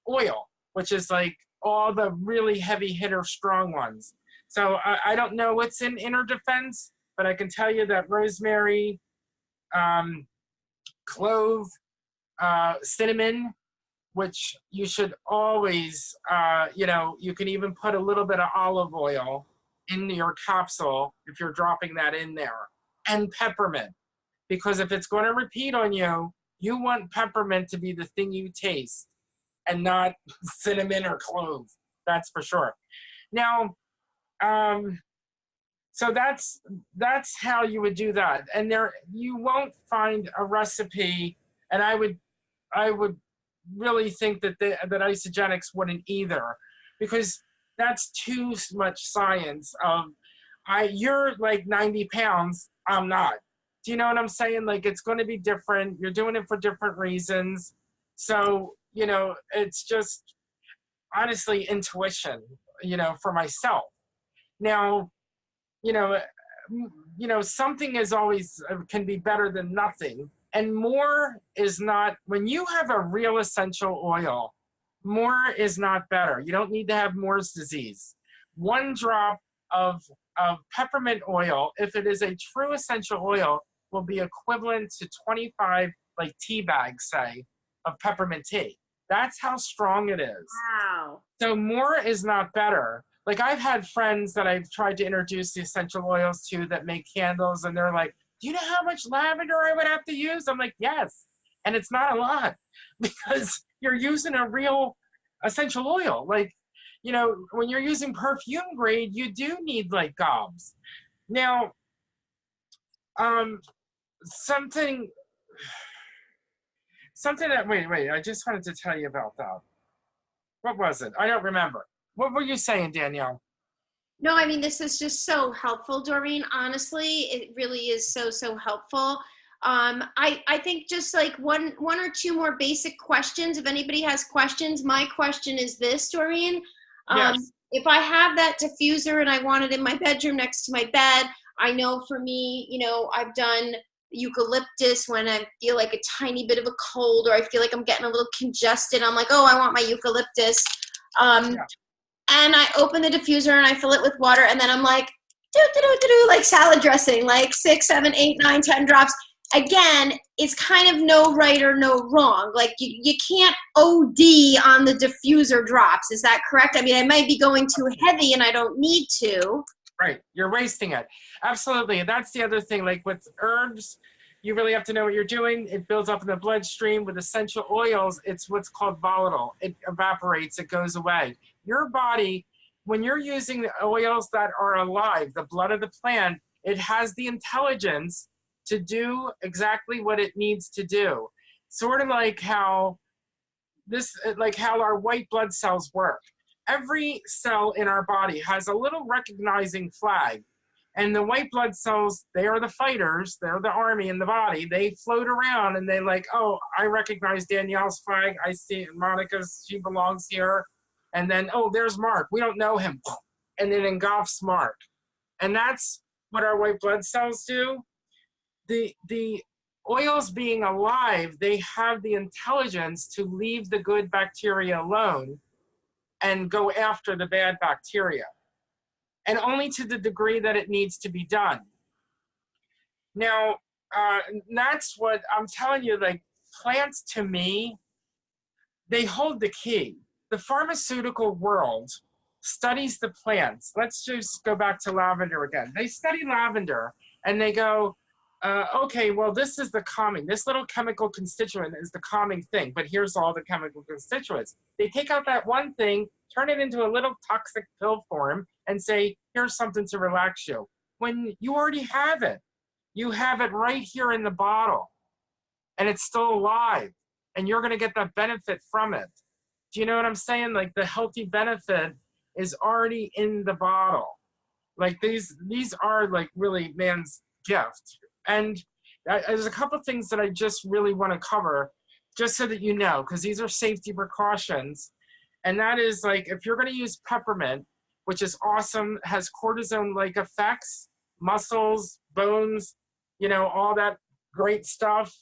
[SPEAKER 2] oil, which is like all the really heavy hitter strong ones. So I don't know what's in Inner Defense, but I can tell you that rosemary, clove, cinnamon, which you should always, you can even put a little bit of olive oil in your capsule if you're dropping that in there, and peppermint. because if it's going to repeat on you, you want peppermint to be the thing you taste and not cinnamon or clove. That's for sure. Now, so that's how you would do that. And there, you won't find a recipe, and I would really think that that Isagenix wouldn't either, because that's too much science of, you're like 90 pounds, I'm not. Do you know what I'm saying? Like, it's going to be different. You're doing it for different reasons. So, you know, it's just honestly intuition, you know, for myself. Now, you know, something is always can be better than nothing. And more is not, when you have a real essential oil, more is not better. You don't need to have Moore's disease. One drop of peppermint oil, if it is a true essential oil, will be equivalent to 25 like tea bags, say, of peppermint tea. That's how strong it is.
[SPEAKER 1] Wow.
[SPEAKER 2] So more is not better. Like, I've had friends that I've tried to introduce the essential oils to that make candles, and they're like, do you know how much lavender I would have to use? I'm like, yes. And it's not a lot, because you're using a real essential oil. Like, you know, when you're using perfume grade, you do need like gobs. Now, something that, wait, I just wanted to tell you about that. What was it? I don't remember. What were you saying, Danielle?
[SPEAKER 1] No, I mean, this is just so helpful, Doreen. Honestly, it really is so helpful. I think just like one or two more basic questions. If anybody has questions, my question is this, Doreen.
[SPEAKER 2] Yes.
[SPEAKER 1] If I have that diffuser and I want it in my bedroom next to my bed, I know for me, you know, I've done eucalyptus when I feel like a tiny bit of a cold, or I feel like I'm getting a little congested. I'm like, oh, I want my eucalyptus.
[SPEAKER 2] Yeah.
[SPEAKER 1] And I open the diffuser and I fill it with water, and then I'm like, like salad dressing, like 6, 7, 8, 9, 10 drops. Again, it's kind of no right or no wrong. Like, you can't OD on the diffuser drops. Is that correct? I mean, I might be going too heavy and I don't need to.
[SPEAKER 2] Right, you're wasting it. Absolutely. That's the other thing. Like with herbs, you really have to know what you're doing. It builds up in the bloodstream. With essential oils, it's what's called volatile. It evaporates, it goes away. Your body, when you're using the oils that are alive, the blood of the plant, it has the intelligence to do exactly what it needs to do. Sort of like how our white blood cells work. Every cell in our body has a little recognizing flag. And the white blood cells, they are the fighters, they're the army in the body. They float around and they like, oh, I recognize Danielle's flag. I see Monica's, she belongs here. And then, oh, there's Mark. We don't know him. And it engulfs Mark. And that's what our white blood cells do. The oils being alive, they have the intelligence to leave the good bacteria alone and go after the bad bacteria. And only to the degree that it needs to be done. Now, that's what I'm telling you, like, plants to me, they hold the key. The pharmaceutical world studies the plants. Let's just go back to lavender again. They study lavender and they go, okay, well, this is the calming. This little chemical constituent is the calming thing, but here's all the chemical constituents. They take out that one thing, turn it into a little toxic pill form, and say, here's something to relax you. When you already have it. You have it right here in the bottle, and it's still alive, and you're going to get that benefit from it. Do you know what I'm saying? Like, the healthy benefit is already in the bottle. Like, these are like really man's gift. And there's a couple things that I just really want to cover, just so that you know, because these are safety precautions. And that is, like, if you're going to use peppermint, which is awesome, has cortisone-like effects, muscles, bones, you know, all that great stuff.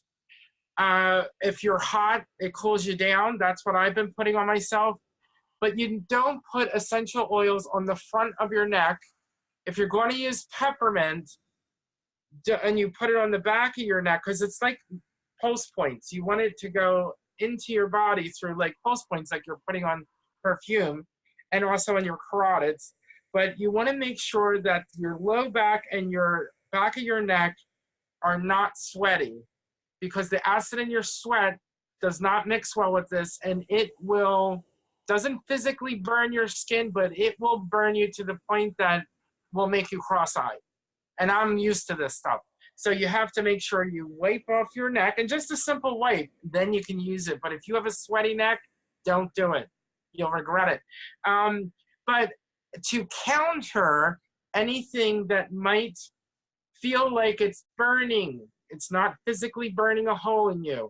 [SPEAKER 2] If you're hot, it cools you down. That's what I've been putting on myself. But you don't put essential oils on the front of your neck. If you're going to use peppermint, and you put it on the back of your neck, because it's like pulse points. You want it to go into your body through like pulse points, like you're putting on perfume, and also on your carotids. But you want to make sure that your low back and your back of your neck are not sweaty, because the acid in your sweat does not mix well with this, and it doesn't physically burn your skin, but it will burn you to the point that will make you cross-eyed. And I'm used to this stuff. So you have to make sure you wipe off your neck, and just a simple wipe, then you can use it. But if you have a sweaty neck, don't do it. You'll regret it. But to counter anything that might feel like it's burning, it's not physically burning a hole in you,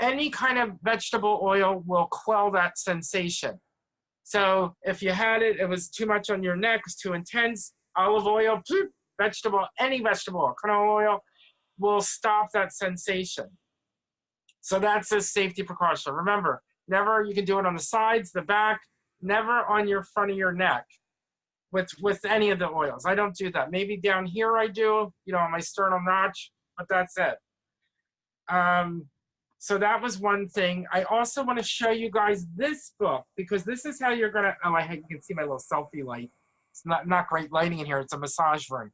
[SPEAKER 2] any kind of vegetable oil will quell that sensation. So if you had it, it was too much on your neck, it's too intense, olive oil, vegetable, any vegetable oil, canola oil will stop that sensation. So that's a safety precaution. Remember, never, you can do it on the sides, the back, never on your front of your neck with any of the oils. I don't do that. Maybe down here I do, on my sternum notch, but that's it. So that was one thing. I also want to show you guys this book, because this is how you're going to, you can see my little selfie light. It's not great lighting in here. It's a massage room.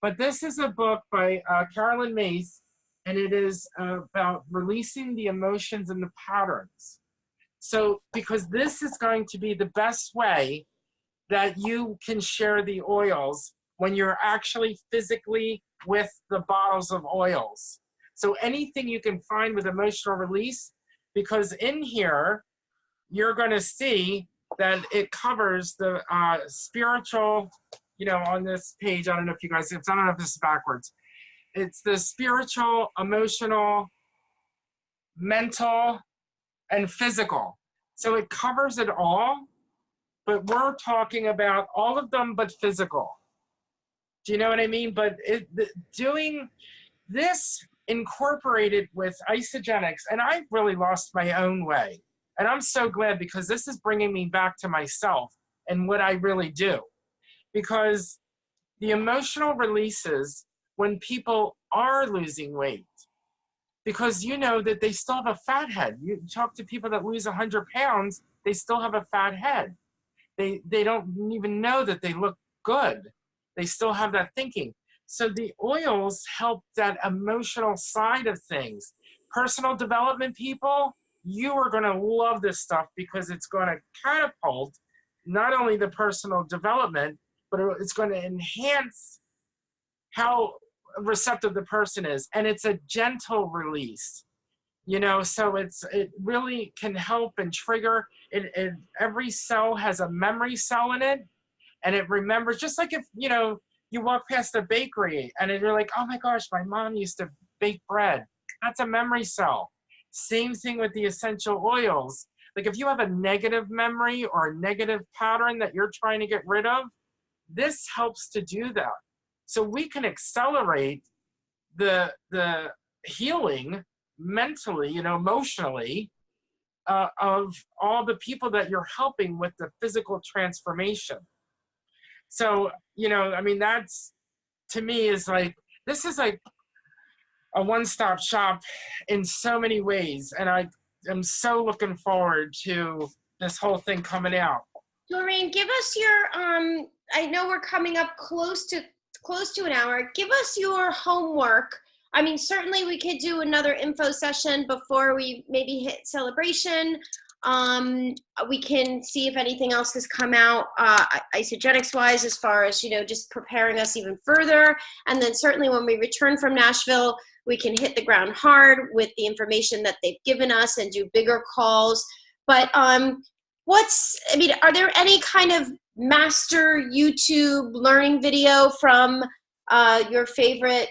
[SPEAKER 2] But this is a book by Carolyn Mace, and it is about releasing the emotions and the patterns. So, because this is going to be the best way that you can share the oils when you're actually physically with the bottles of oils. So anything you can find with emotional release, because in here, you're going to see that it covers the spiritual, on this page, I don't know if you guys, I don't know if this is backwards. It's the spiritual, emotional, mental, and physical. So it covers it all, but we're talking about all of them but physical. Do you know what I mean? But doing this incorporated with Isagenix, and I really lost my own way. And I'm so glad, because this is bringing me back to myself and what I really do. Because the emotional releases when people are losing weight, because you know that they still have a fat head. You talk to people that lose 100 pounds, they still have a fat head. They don't even know that they look good. They still have that thinking. So the oils help that emotional side of things. Personal development people, you are going to love this stuff, because it's going to catapult not only the personal development, but it's going to enhance how receptive the person is. And it's a gentle release, so it really can help and trigger. Every cell has a memory cell in it, and it remembers, just like if, you walk past a bakery and you're like, oh my gosh, my mom used to bake bread. That's a memory cell. Same thing with the essential oils. Like if you have a negative memory or a negative pattern that you're trying to get rid of, this helps to do that. So we can accelerate the healing mentally, emotionally, of all the people that you're helping with the physical transformation. So, that's, to me, is like, this is like a one-stop shop in so many ways. And I am so looking forward to this whole thing coming out.
[SPEAKER 1] Doreen, give us your, I know we're coming up close to an hour. Give us your homework. I mean, certainly we could do another info session before we maybe hit celebration. We can see if anything else has come out Isagenix wise, as far as, just preparing us even further. And then certainly when we return from Nashville, we can hit the ground hard with the information that they've given us and do bigger calls. But are there any kind of master YouTube learning video from your favorite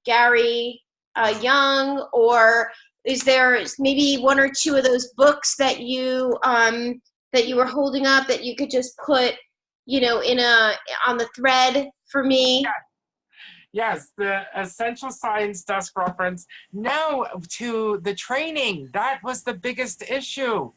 [SPEAKER 1] Gary Young, or is there maybe one or two of those books that you were holding up that you could just put, on the thread for me?
[SPEAKER 2] Yes, the Essential Science Desk reference. No, to the training. That was the biggest issue.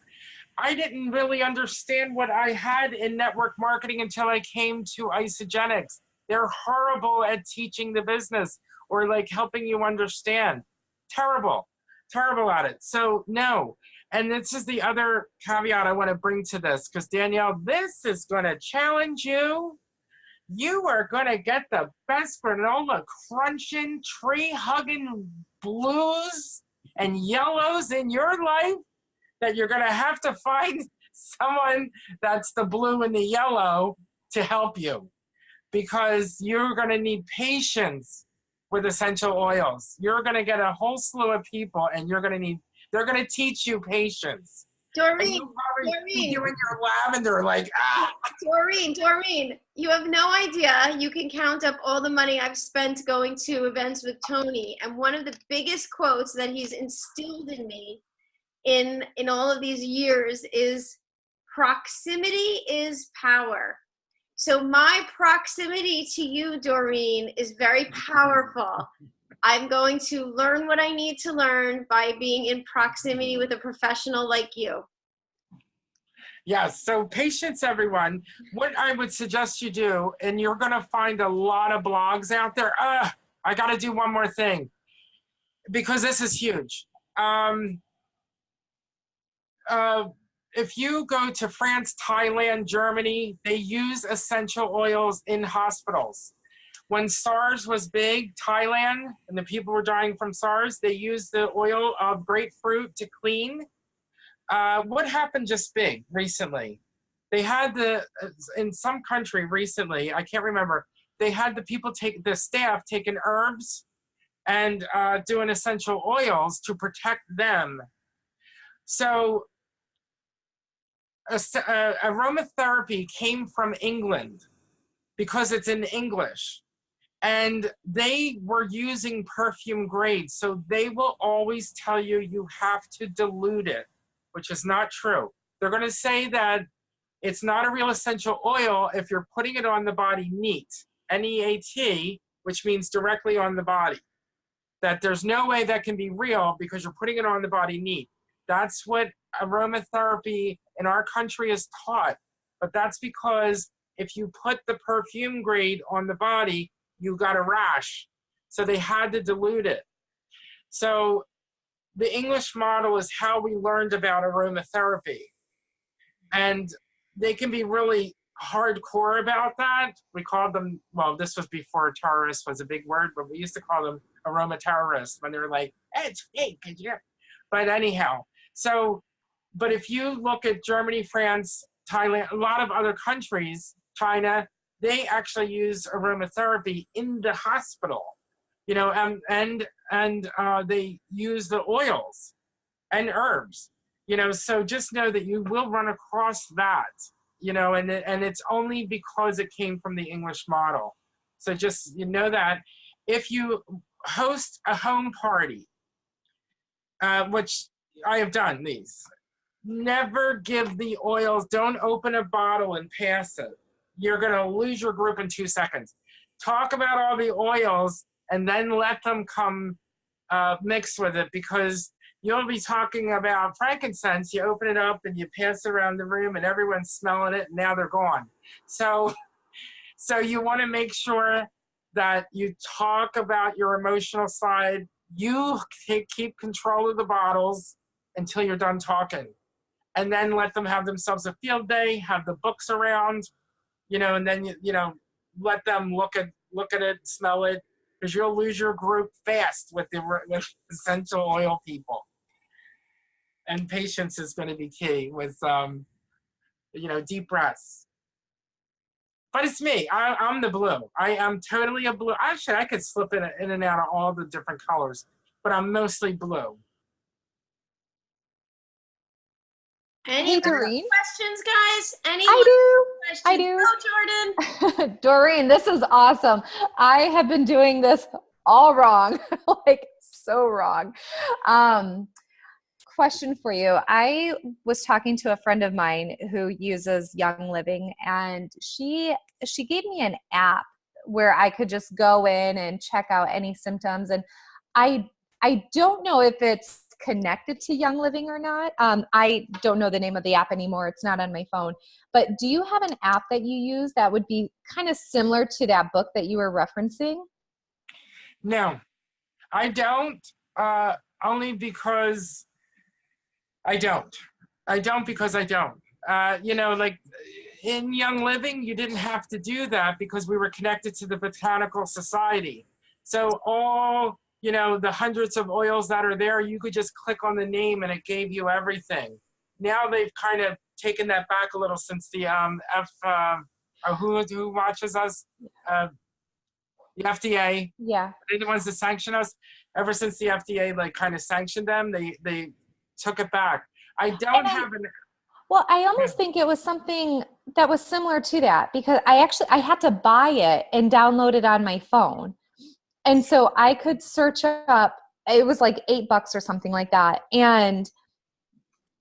[SPEAKER 2] I didn't really understand what I had in network marketing until I came to Isagenix. They're horrible at teaching the business or like helping you understand. Terrible at it. So no. And this is the other caveat I want to bring to this, because Danielle, this is going to challenge you. you are going to get the best granola crunching, tree hugging blues and yellows in your life that you're going to have to find someone that's the blue and the yellow to help you, because you're going to need patience with essential oils. You're going to get a whole slew of people, and they're going to teach you patience.
[SPEAKER 1] Doreen,
[SPEAKER 2] And you'll probably be
[SPEAKER 1] Doreen,
[SPEAKER 2] doing your lavender like,
[SPEAKER 1] Doreen, you have no idea. You can count up all the money I've spent going to events with Tony. And one of the biggest quotes that he's instilled in me in all of these years is proximity is power. So my proximity to you, Doreen, is very powerful. I'm going to learn what I need to learn by being in proximity with a professional like you.
[SPEAKER 2] Yes, so patience, everyone. What I would suggest you do, and you're going to find a lot of blogs out there. I got to do one more thing, because this is huge. If you go to France, Thailand, Germany, they use essential oils in hospitals. When SARS was big, Thailand, and the people were dying from SARS, they used the oil of grapefruit to clean. What happened just big recently? They had in some country recently, I can't remember, they had the staff taking herbs and doing essential oils to protect them. So aromatherapy came from England because it's in English. And they were using perfume grades, so they will always tell you you have to dilute it, which is not true. They're going to say that it's not a real essential oil if you're putting it on the body neat, N-E-A-T, which means directly on the body. That there's no way that can be real because you're putting it on the body neat. That's what aromatherapy in our country is taught. But that's because if you put the perfume grade on the body, you got a rash. So they had to dilute it. So the English model is how we learned about aromatherapy. And they can be really hardcore about that. We called them, well, this was before terrorist was a big word, but we used to call them aromaterrorists when they were like, hey, it's fake. But anyhow, so, but if you look at Germany, France, Thailand, a lot of other countries, China, they actually use aromatherapy in the hospital, you know, and they use the oils and herbs, you know, so just know that you will run across that, you know, and it's only because it came from the English model. So just, you know, that if you host a home party, which I have done these, never give the oils, don't open a bottle and pass it. You're going to lose your group in 2 seconds. Talk about all the oils and then let them come mix with it, because you'll be talking about frankincense. You open it up and you pass it around the room and everyone's smelling it and now they're gone. So you want to make sure that you talk about your emotional side. You keep control of the bottles until you're done talking. And then let them have themselves a field day, have the books around, you know, and then, you know, let them look at it, smell it, because you'll lose your group fast with essential oil people. And patience is going to be key with, you know, deep breaths. But it's me. I'm the blue. I am totally a blue. Actually, I could slip in and out of all the different colors, but I'm mostly blue.
[SPEAKER 1] Any
[SPEAKER 4] Hey, Doreen.
[SPEAKER 1] questions, guys?
[SPEAKER 4] I do.
[SPEAKER 1] Oh, Jordan.
[SPEAKER 4] Doreen, this is awesome. I have been doing this all wrong, like so wrong. Question for you. I was talking to a friend of mine who uses Young Living, and she gave me an app where I could just go in and check out any symptoms. And I don't know if it's connected to Young Living or not. I don't know the name of the app anymore. It's not on my phone. But do you have an app that you use that would be kind of similar to that book that you were referencing?
[SPEAKER 2] No, I don't. Only because I don't. I don't because I don't. You know, like in Young Living, you didn't have to do that because we were connected to the Botanical Society. So all, you know, the hundreds of oils that are there, you could just click on the name and it gave you everything. Now they've kind of taken that back a little since the who watches us? The FDA.
[SPEAKER 4] Yeah.
[SPEAKER 2] They're the ones that sanction us. Ever since the FDA like kind of sanctioned them, they took it back. I don't have an.
[SPEAKER 4] Well, I almost think it was something that was similar to that because I had to buy it and download it on my phone. And so I could search up, it was like $8 or something like that. And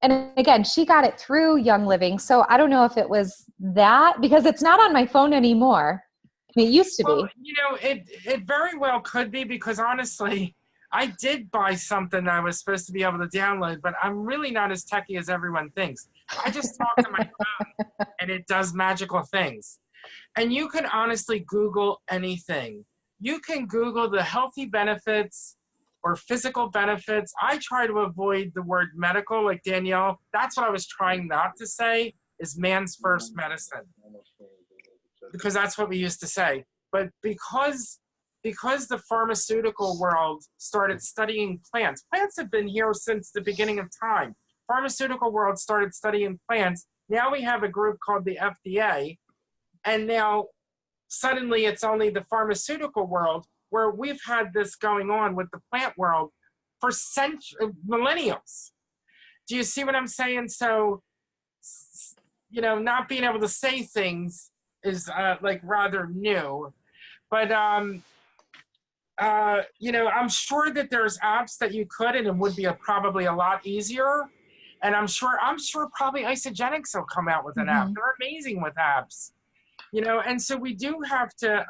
[SPEAKER 4] again, she got it through Young Living. So I don't know if it was that because it's not on my phone anymore. It used to be.
[SPEAKER 2] Well, you know, it very well could be because honestly, I did buy something that I was supposed to be able to download, but I'm really not as techy as everyone thinks. I just talk to my phone and it does magical things. And you can honestly Google anything. You can Google the healthy benefits or physical benefits. I try to avoid the word medical, like Danielle. That's what I was trying not to say, is man's first medicine. Because that's what we used to say. But because the pharmaceutical world started studying plants have been here since the beginning of time. Pharmaceutical world started studying plants. Now we have a group called the FDA. And now suddenly it's only the pharmaceutical world where we've had this going on with the plant world for millennials. Do you see what I'm saying? So, you know, not being able to say things is like rather new, but you know, I'm sure that there's apps that you could, and it would be probably a lot easier. And I'm sure probably Isogenics will come out with an app. They're amazing with apps, you know. And so we do have to,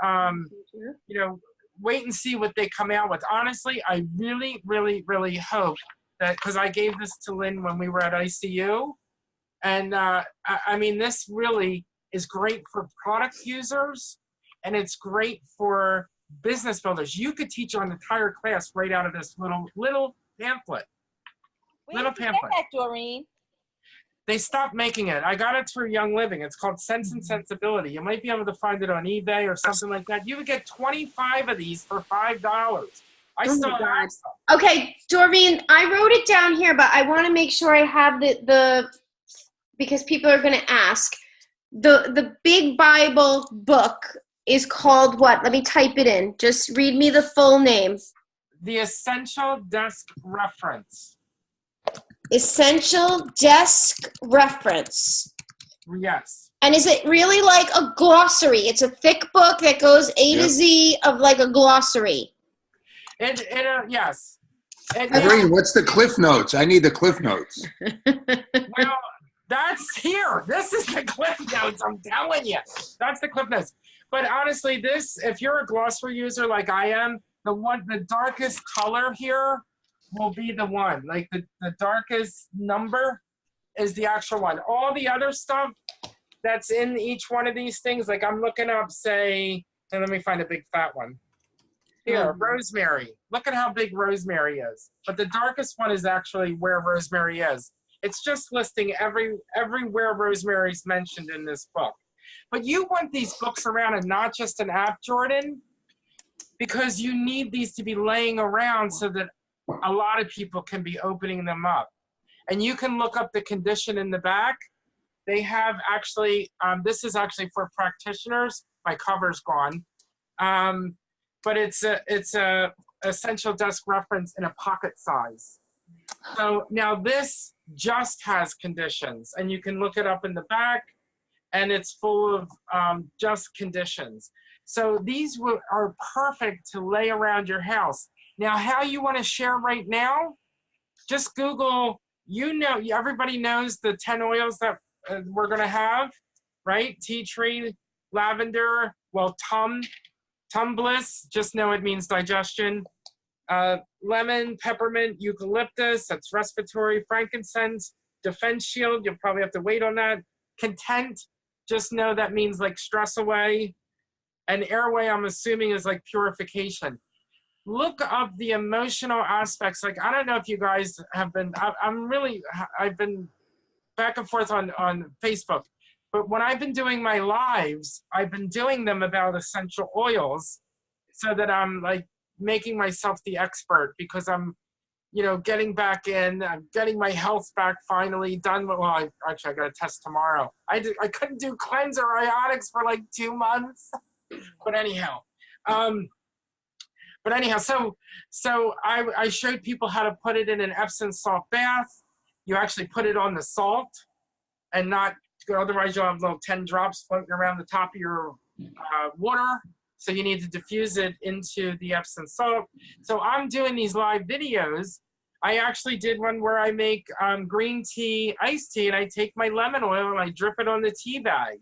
[SPEAKER 2] you know, wait and see what they come out with. Honestly, I really, really, really hope that, because I gave this to Lynn when we were at ICU, and I mean, this really is great for product users, and it's great for business builders. You could teach an entire class right out of this little pamphlet.
[SPEAKER 5] Where did you get that, Doreen?
[SPEAKER 2] They stopped making it. I got it through Young Living. It's called Sense and Sensibility. You might be able to find it on eBay or something like that. You would get 25 of these for $5. I still have some.
[SPEAKER 1] Okay, Doreen, I wrote it down here, but I want to make sure I have the because people are going to ask. The Big Bible book is called what? Let me type it in. Just read me the full name.
[SPEAKER 2] The Essential Desk Reference.
[SPEAKER 1] Essential Desk Reference.
[SPEAKER 2] Yes.
[SPEAKER 1] And is it really like a glossary? It's a thick book that goes A to Z of like a glossary.
[SPEAKER 2] Yes.
[SPEAKER 3] Doreen, what's the Cliff Notes? I need the Cliff Notes.
[SPEAKER 2] Well, that's here. This is the Cliff Notes. I'm telling you. That's the Cliff Notes. But honestly, this, if you're a glossary user like I am, the darkest color here will be the one. Like the darkest number is the actual one. All the other stuff that's in each one of these things, like I'm looking up, say, and let me find a big fat one. Here, rosemary. Look at how big rosemary is. But the darkest one is actually where rosemary is. It's just listing everywhere rosemary is mentioned in this book. But you want these books around and not just an app, Jordan, because you need these to be laying around so that a lot of people can be opening them up. And you can look up the condition in the back. They have actually, this is actually for practitioners. My cover's gone. But it's a essential desk reference in a pocket size. So now this just has conditions, and you can look it up in the back, and it's full of just conditions. So these are perfect to lay around your house. Now, how you want to share right now, just Google, you know, everybody knows the 10 oils that we're going to have, right? Tea tree, lavender, well, tum bliss, just know it means digestion. Lemon, peppermint, eucalyptus, that's respiratory. Frankincense, defense shield, you'll probably have to wait on that. Content, just know that means like stress away. And airway, I'm assuming, is like purification. Look up the emotional aspects. Like, I don't know if you guys have been, I've been back and forth on Facebook. But when I've been doing my lives, I've been doing them about essential oils so that I'm like making myself the expert, because I'm, you know, getting back in, I'm getting my health back finally, done with, well, actually I got a test tomorrow. I couldn't do cleanser iotics for like 2 months. But anyhow, so I showed people how to put it in an Epsom salt bath. You actually put it on the salt and not, otherwise you'll have little 10 drops floating around the top of your water. So you need to diffuse it into the Epsom salt. So I'm doing these live videos. I actually did one where I make green tea, iced tea, and I take my lemon oil and I drip it on the tea bag.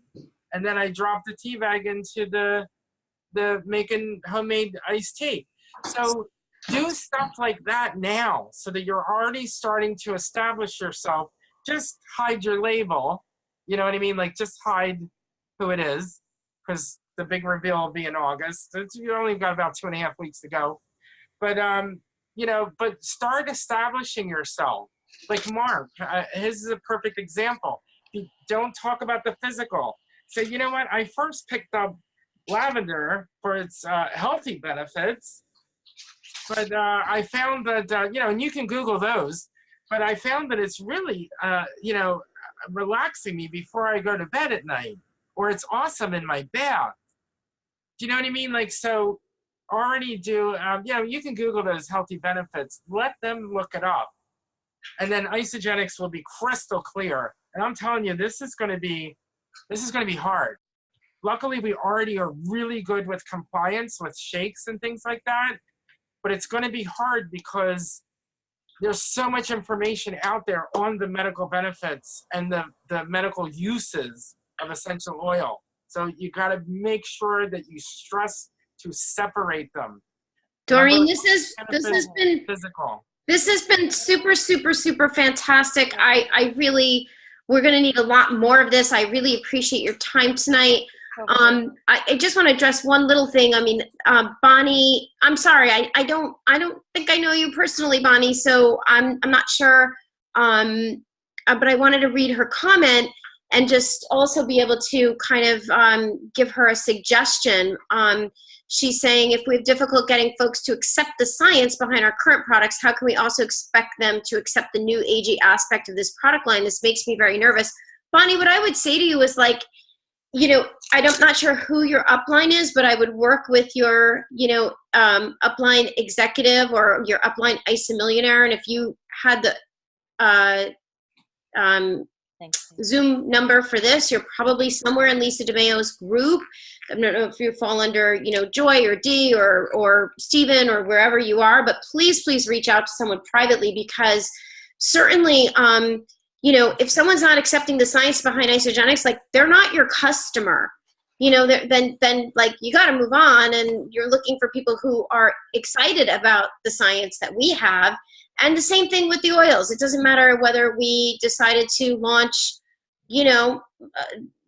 [SPEAKER 2] And then I drop the tea bag into the making homemade iced tea. So do stuff like that now so that you're already starting to establish yourself. Just hide your label. You know what I mean? Like, just hide who it is, because the big reveal will be in August. You only got about 2.5 weeks to go. But, you know, but start establishing yourself. Like Mark, his is a perfect example. You don't talk about the physical. So, you know what? I first picked up lavender for its healthy benefits. But I found that, you know, and you can Google those, but I found that it's really, you know, relaxing me before I go to bed at night, or it's awesome in my bath. Do you know what I mean? Like, so already do, you know, you can Google those healthy benefits, let them look it up. And then Isogenics will be crystal clear. And I'm telling you, this is going to be hard. Luckily, we already are really good with compliance with shakes and things like that. But it's going to be hard because there's so much information out there on the medical benefits and the medical uses of essential oil. So you got to make sure that you stress to separate them.
[SPEAKER 1] Doreen, this has been
[SPEAKER 2] physical.
[SPEAKER 1] This has been super, super, super fantastic. I really, we're going to need a lot more of this. I really appreciate your time tonight. I just want to address one little thing. I mean, Bonnie, I'm sorry, I don't think I know you personally, Bonnie, so I'm not sure. But I wanted to read her comment and just also be able to kind of give her a suggestion. She's saying, if we have difficult getting folks to accept the science behind our current products, how can we also expect them to accept the new agey aspect of this product line? This makes me very nervous. Bonnie, what I would say to you is, like, you know, I'm not sure who your upline is, but I would work with your, you know, upline executive or your upline ISA-millionaire. And if you had the Zoom number for this, you're probably somewhere in Lisa DeMayo's group. I don't know if you fall under, you know, Joy or Dee or Steven or wherever you are, but please, please reach out to someone privately, because certainly, you know, if someone's not accepting the science behind Isogenics, like, they're not your customer, you know, then like, you got to move on, and you're looking for people who are excited about the science that we have. And the same thing with the oils. It doesn't matter whether we decided to launch, you know,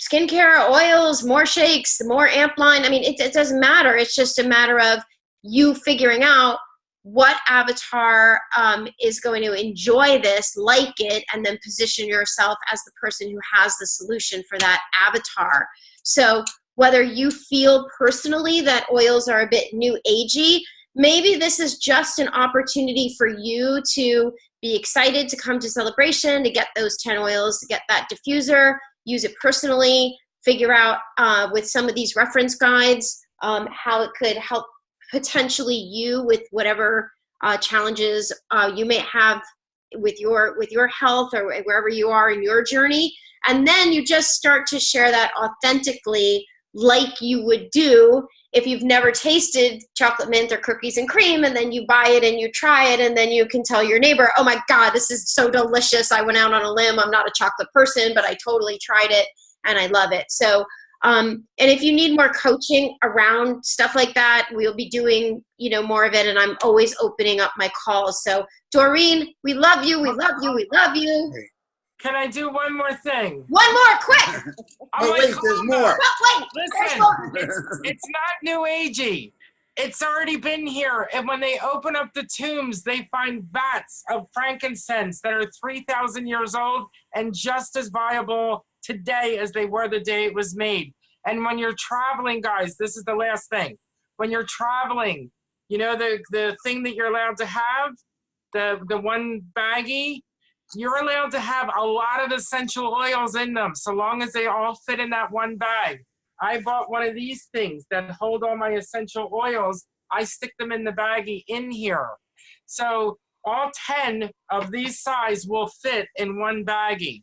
[SPEAKER 1] skincare, oils, more shakes, more amp line. I mean, it doesn't matter. It's just a matter of you figuring out what avatar is going to enjoy this, like it, and then position yourself as the person who has the solution for that avatar. So whether you feel personally that oils are a bit new agey, maybe this is just an opportunity for you to be excited to come to Celebration, to get those 10 oils, to get that diffuser, use it personally, figure out with some of these reference guides how it could help potentially you with whatever challenges you may have with your health or wherever you are in your journey. And then you just start to share that authentically, like you would do if you've never tasted chocolate mint or cookies and cream, and then you buy it and you try it, and then you can tell your neighbor, oh my God, this is so delicious. I went out on a limb. I'm not a chocolate person, but I totally tried it and I love it. So, and if you need more coaching around stuff like that, we'll be doing, you know, more of it. And I'm always opening up my calls. So Doreen, we love you. We love you. We love you.
[SPEAKER 2] Can I do one more thing?
[SPEAKER 1] One more, quick.
[SPEAKER 3] Oh, wait, there's more.
[SPEAKER 1] Wait,
[SPEAKER 2] listen, it's not new agey. It's already been here. And when they open up the tombs, they find vats of frankincense that are 3,000 years old and just as viable today as they were the day it was made. And when you're traveling, guys, this is the last thing. When you're traveling, you know, the thing that you're allowed to have, the one baggie, you're allowed to have a lot of essential oils in them, so long as they all fit in that one bag. I bought one of these things that hold all my essential oils. I stick them in the baggie in here. So all 10 of these size will fit in one baggie,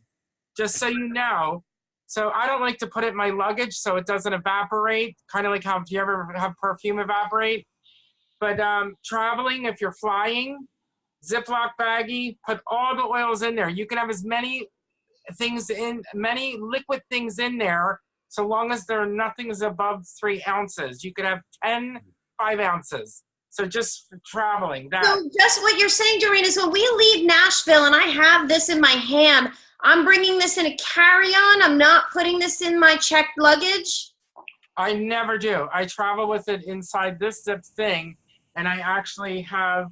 [SPEAKER 2] just so you know. So I don't like to put it in my luggage so it doesn't evaporate, kind of like how if you ever have perfume evaporate. But traveling, if you're flying, Ziploc baggie, put all the oils in there. You can have as many many liquid things in there, so long as nothing is above 3 ounces. You could have 10 5 ounces. So just for traveling.
[SPEAKER 1] So just what you're saying, Doreen, is when we leave Nashville and I have this in my hand, I'm bringing this in a carry-on. I'm not putting this in my checked luggage.
[SPEAKER 2] I never do. I travel with it inside this zip thing, and I actually have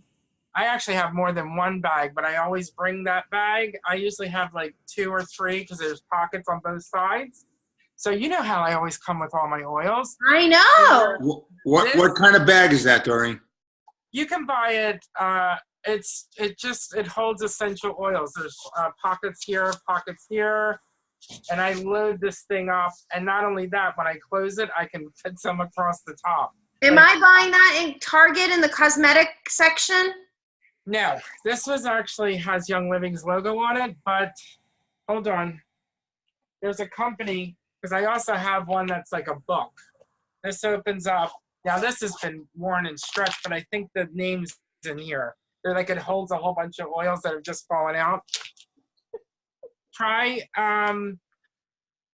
[SPEAKER 2] more than one bag, but I always bring that bag. I usually have like 2 or 3 because there's pockets on both sides. So you know how I always come with all my oils.
[SPEAKER 1] I know.
[SPEAKER 3] What kind of bag is that, Doreen?
[SPEAKER 2] You can buy it. It holds essential oils. There's pockets here, and I load this thing up. And not only that, when I close it, I can fit some across the top.
[SPEAKER 1] Am I buying that in Target in the cosmetic section?
[SPEAKER 2] No, this was actually has Young Living's logo on it, but hold on. There's a company, because I also have one that's like a book. This opens up. Now this has been worn and stretched, but I think the name's in here. They're like, it holds a whole bunch of oils that have just fallen out. Try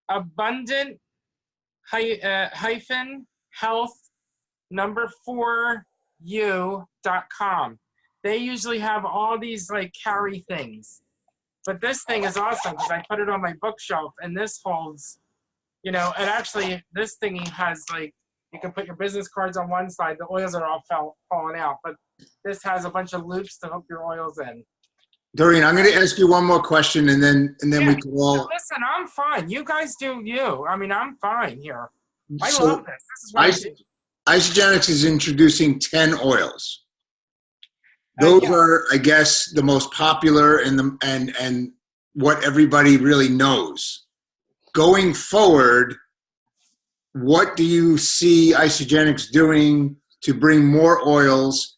[SPEAKER 2] abundant hyphen health #4u.com. They usually have all these like carry things. But this thing is awesome because I put it on my bookshelf and this holds, you know, and actually this thingy has like, you can put your business cards on one side. The oils are all falling out, but this has a bunch of loops to hook your oils in.
[SPEAKER 3] Doreen, I'm going to ask you one more question and then we can all.
[SPEAKER 2] No, listen, I'm fine. You guys do you. I mean, I'm fine here. I
[SPEAKER 3] So
[SPEAKER 2] love this. This is what I do.
[SPEAKER 3] Isogenics is introducing 10 oils. Those are, I guess, the most popular and what everybody really knows. Going forward, what do you see Isogenics doing to bring more oils?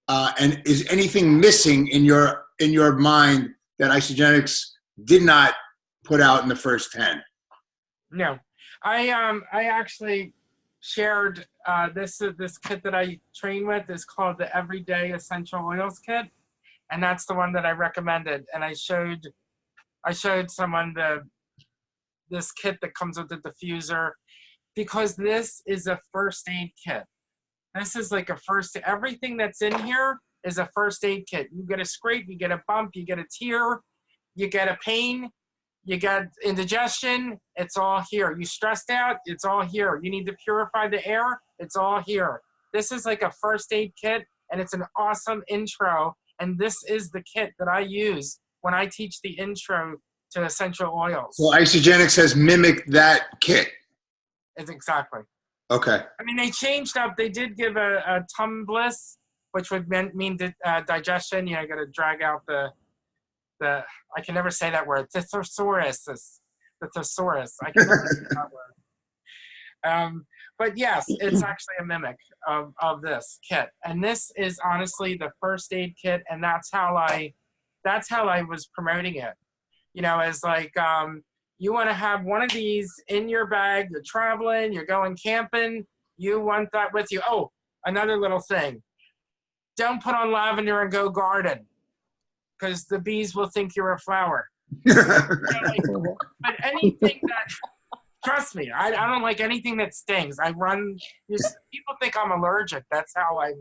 [SPEAKER 3] And is anything missing in your mind that Isogenics did not put out in the first 10?
[SPEAKER 2] No, I actually shared this kit that I train with is called the Everyday Essential Oils Kit, and that's the one that I recommended. And I showed someone this kit that comes with the diffuser, because this is a first aid kit. This is like everything that's in here is a first aid kit. You get a scrape, you get a bump, you get a tear, you get a pain, you get indigestion, it's all here. You stressed out, it's all here. You need to purify the air, it's all here. This is like a first aid kit, and it's an awesome intro. And this is the kit that I use when I teach the intro to essential oils.
[SPEAKER 3] So Isogenics has mimicked that kit.
[SPEAKER 2] It's exactly.
[SPEAKER 3] Okay.
[SPEAKER 2] I mean, they changed up. They did give a tum bliss, which would mean digestion. You know, you got to drag out the I can never say that word. The thesaurus. I can never say that word. But yes, it's actually a mimic of this kit, and this is honestly the first aid kit, and that's how I was promoting it. You know, as like you want to have one of these in your bag. You're traveling, you're going camping. You want that with you. Oh, another little thing. Don't put on lavender and go garden, because the bees will think you're a flower. But anything that, trust me, I don't like anything that stings. People think I'm allergic. That's how I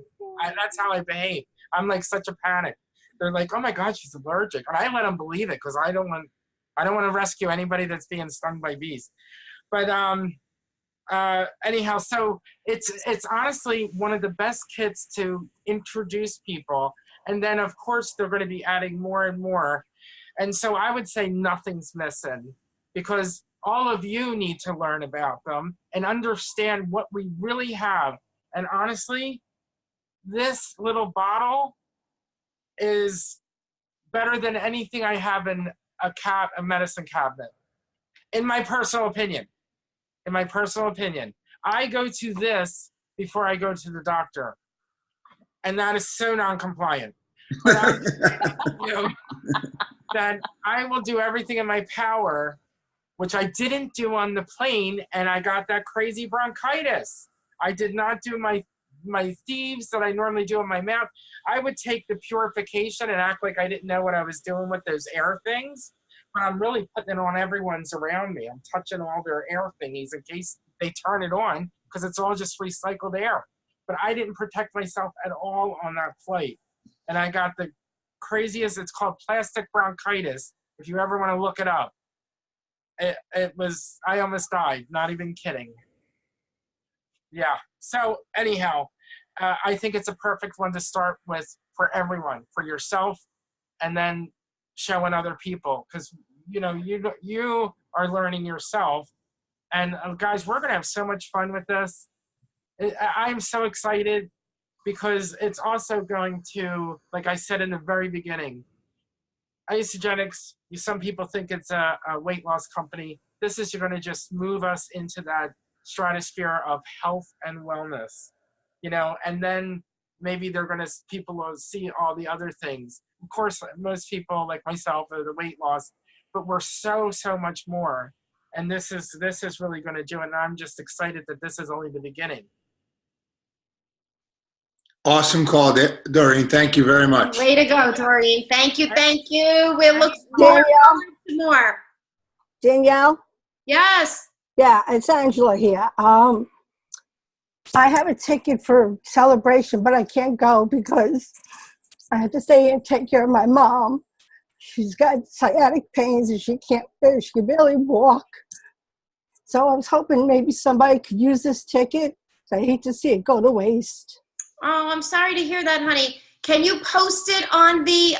[SPEAKER 2] behave. I'm like such a panic. They're like, oh my God, she's allergic. And I let them believe it because I don't want to rescue anybody that's being stung by bees. But anyhow, so it's honestly one of the best kits to introduce people. And then, of course, they're going to be adding more and more. And so I would say nothing's missing because all of you need to learn about them and understand what we really have. And honestly, this little bottle is better than anything I have in a medicine cabinet. In my personal opinion. I go to this before I go to the doctor. And that is so non-compliant. But that I will do everything in my power, which I didn't do on the plane, and I got that crazy bronchitis. I did not do my thieves that I normally do in my mouth. I would take the purification and act like I didn't know what I was doing with those air things, but I'm really putting it on everyone's around me. I'm touching all their air thingies in case they turn it on, because it's all just recycled air. But I didn't protect myself at all on that flight. And I got the craziest, it's called plastic bronchitis, if you ever want to look it up. It was, I almost died, not even kidding. Yeah, so anyhow, I think it's a perfect one to start with for everyone, for yourself, and then showing other people, because you are learning yourself. And guys, we're gonna have so much fun with this. I'm so excited because it's also going to, like I said in the very beginning, Isagenix, some people think it's a weight loss company. This is going to just move us into that stratosphere of health and wellness, and then maybe people will see all the other things. Of course, most people like myself are the weight loss, but we're so much more. And this is really going to do it. And I'm just excited that this is only the beginning.
[SPEAKER 3] Awesome call, Doreen. Thank you very much.
[SPEAKER 1] Way to go, Doreen. Thank you. We'll look forward to more.
[SPEAKER 6] Danielle?
[SPEAKER 1] Yes.
[SPEAKER 6] Yeah, it's Angela here. I have a ticket for celebration, but I can't go because I have to stay and take care of my mom. She's got sciatic pains and she can barely walk. So I was hoping maybe somebody could use this ticket. I hate to see it go to waste.
[SPEAKER 1] Oh, I'm sorry to hear that, honey. Can you post it on the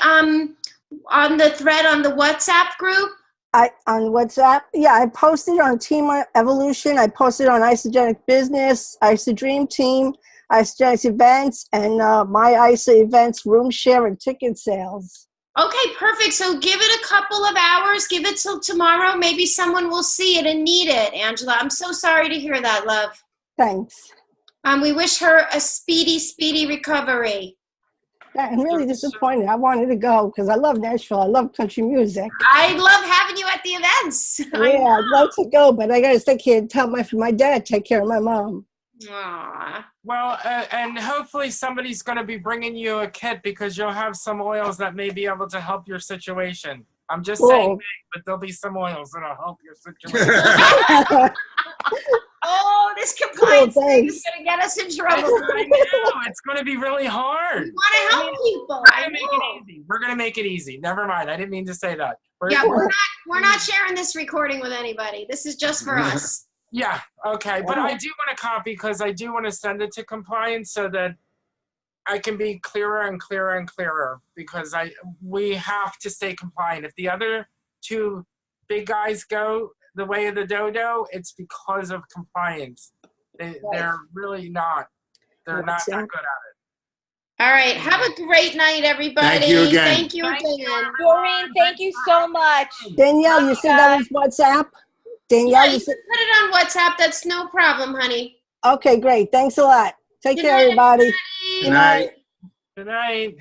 [SPEAKER 1] thread on the WhatsApp group?
[SPEAKER 6] On WhatsApp? Yeah, I posted on Team Evolution. I posted on Isogenic Business, ISO Dream Team, Isogenic Events, and my ISO Events room share and ticket sales.
[SPEAKER 1] Okay, perfect. So give it a couple of hours. Give it till tomorrow. Maybe someone will see it and need it, Angela. I'm so sorry to hear that, love.
[SPEAKER 6] Thanks.
[SPEAKER 1] We wish her a speedy recovery.
[SPEAKER 6] Yeah, I'm really disappointed. I wanted to go because I love Nashville. I love country music.
[SPEAKER 1] I love having you at the events.
[SPEAKER 6] Yeah, I'd love to go, but I got to stay here and tell my dad take care of my mom.
[SPEAKER 1] Aww.
[SPEAKER 2] Well, and hopefully somebody's going to be bringing you a kit because you'll have some oils that may be able to help your situation. I'm just saying, but there'll be some oils that'll help your situation.
[SPEAKER 1] Oh, this compliance thing is going to get us in trouble.
[SPEAKER 2] I know. It's going to be really hard.
[SPEAKER 1] We want to help people.
[SPEAKER 2] We're going to make it easy. Never mind. I didn't mean to say that.
[SPEAKER 1] We're not sharing this recording with anybody. This is just for us.
[SPEAKER 2] Yeah. Okay. But I do want to copy because I do want to send it to compliance so that I can be clearer and clearer and clearer because we have to stay compliant. If the other two big guys go the way of the dodo, it's because of compliance. They're really not. They're not that good at it.
[SPEAKER 1] All right. Have a great night, everybody.
[SPEAKER 3] Thank you again.
[SPEAKER 1] Thank you again.
[SPEAKER 5] Doreen, thank you so much.
[SPEAKER 6] Danielle, you said that was WhatsApp? Danielle,
[SPEAKER 1] Yeah, you can put it on WhatsApp. That's no problem, honey.
[SPEAKER 6] Okay, great. Thanks a lot. Take care, everybody.
[SPEAKER 3] Good night.
[SPEAKER 2] Good night.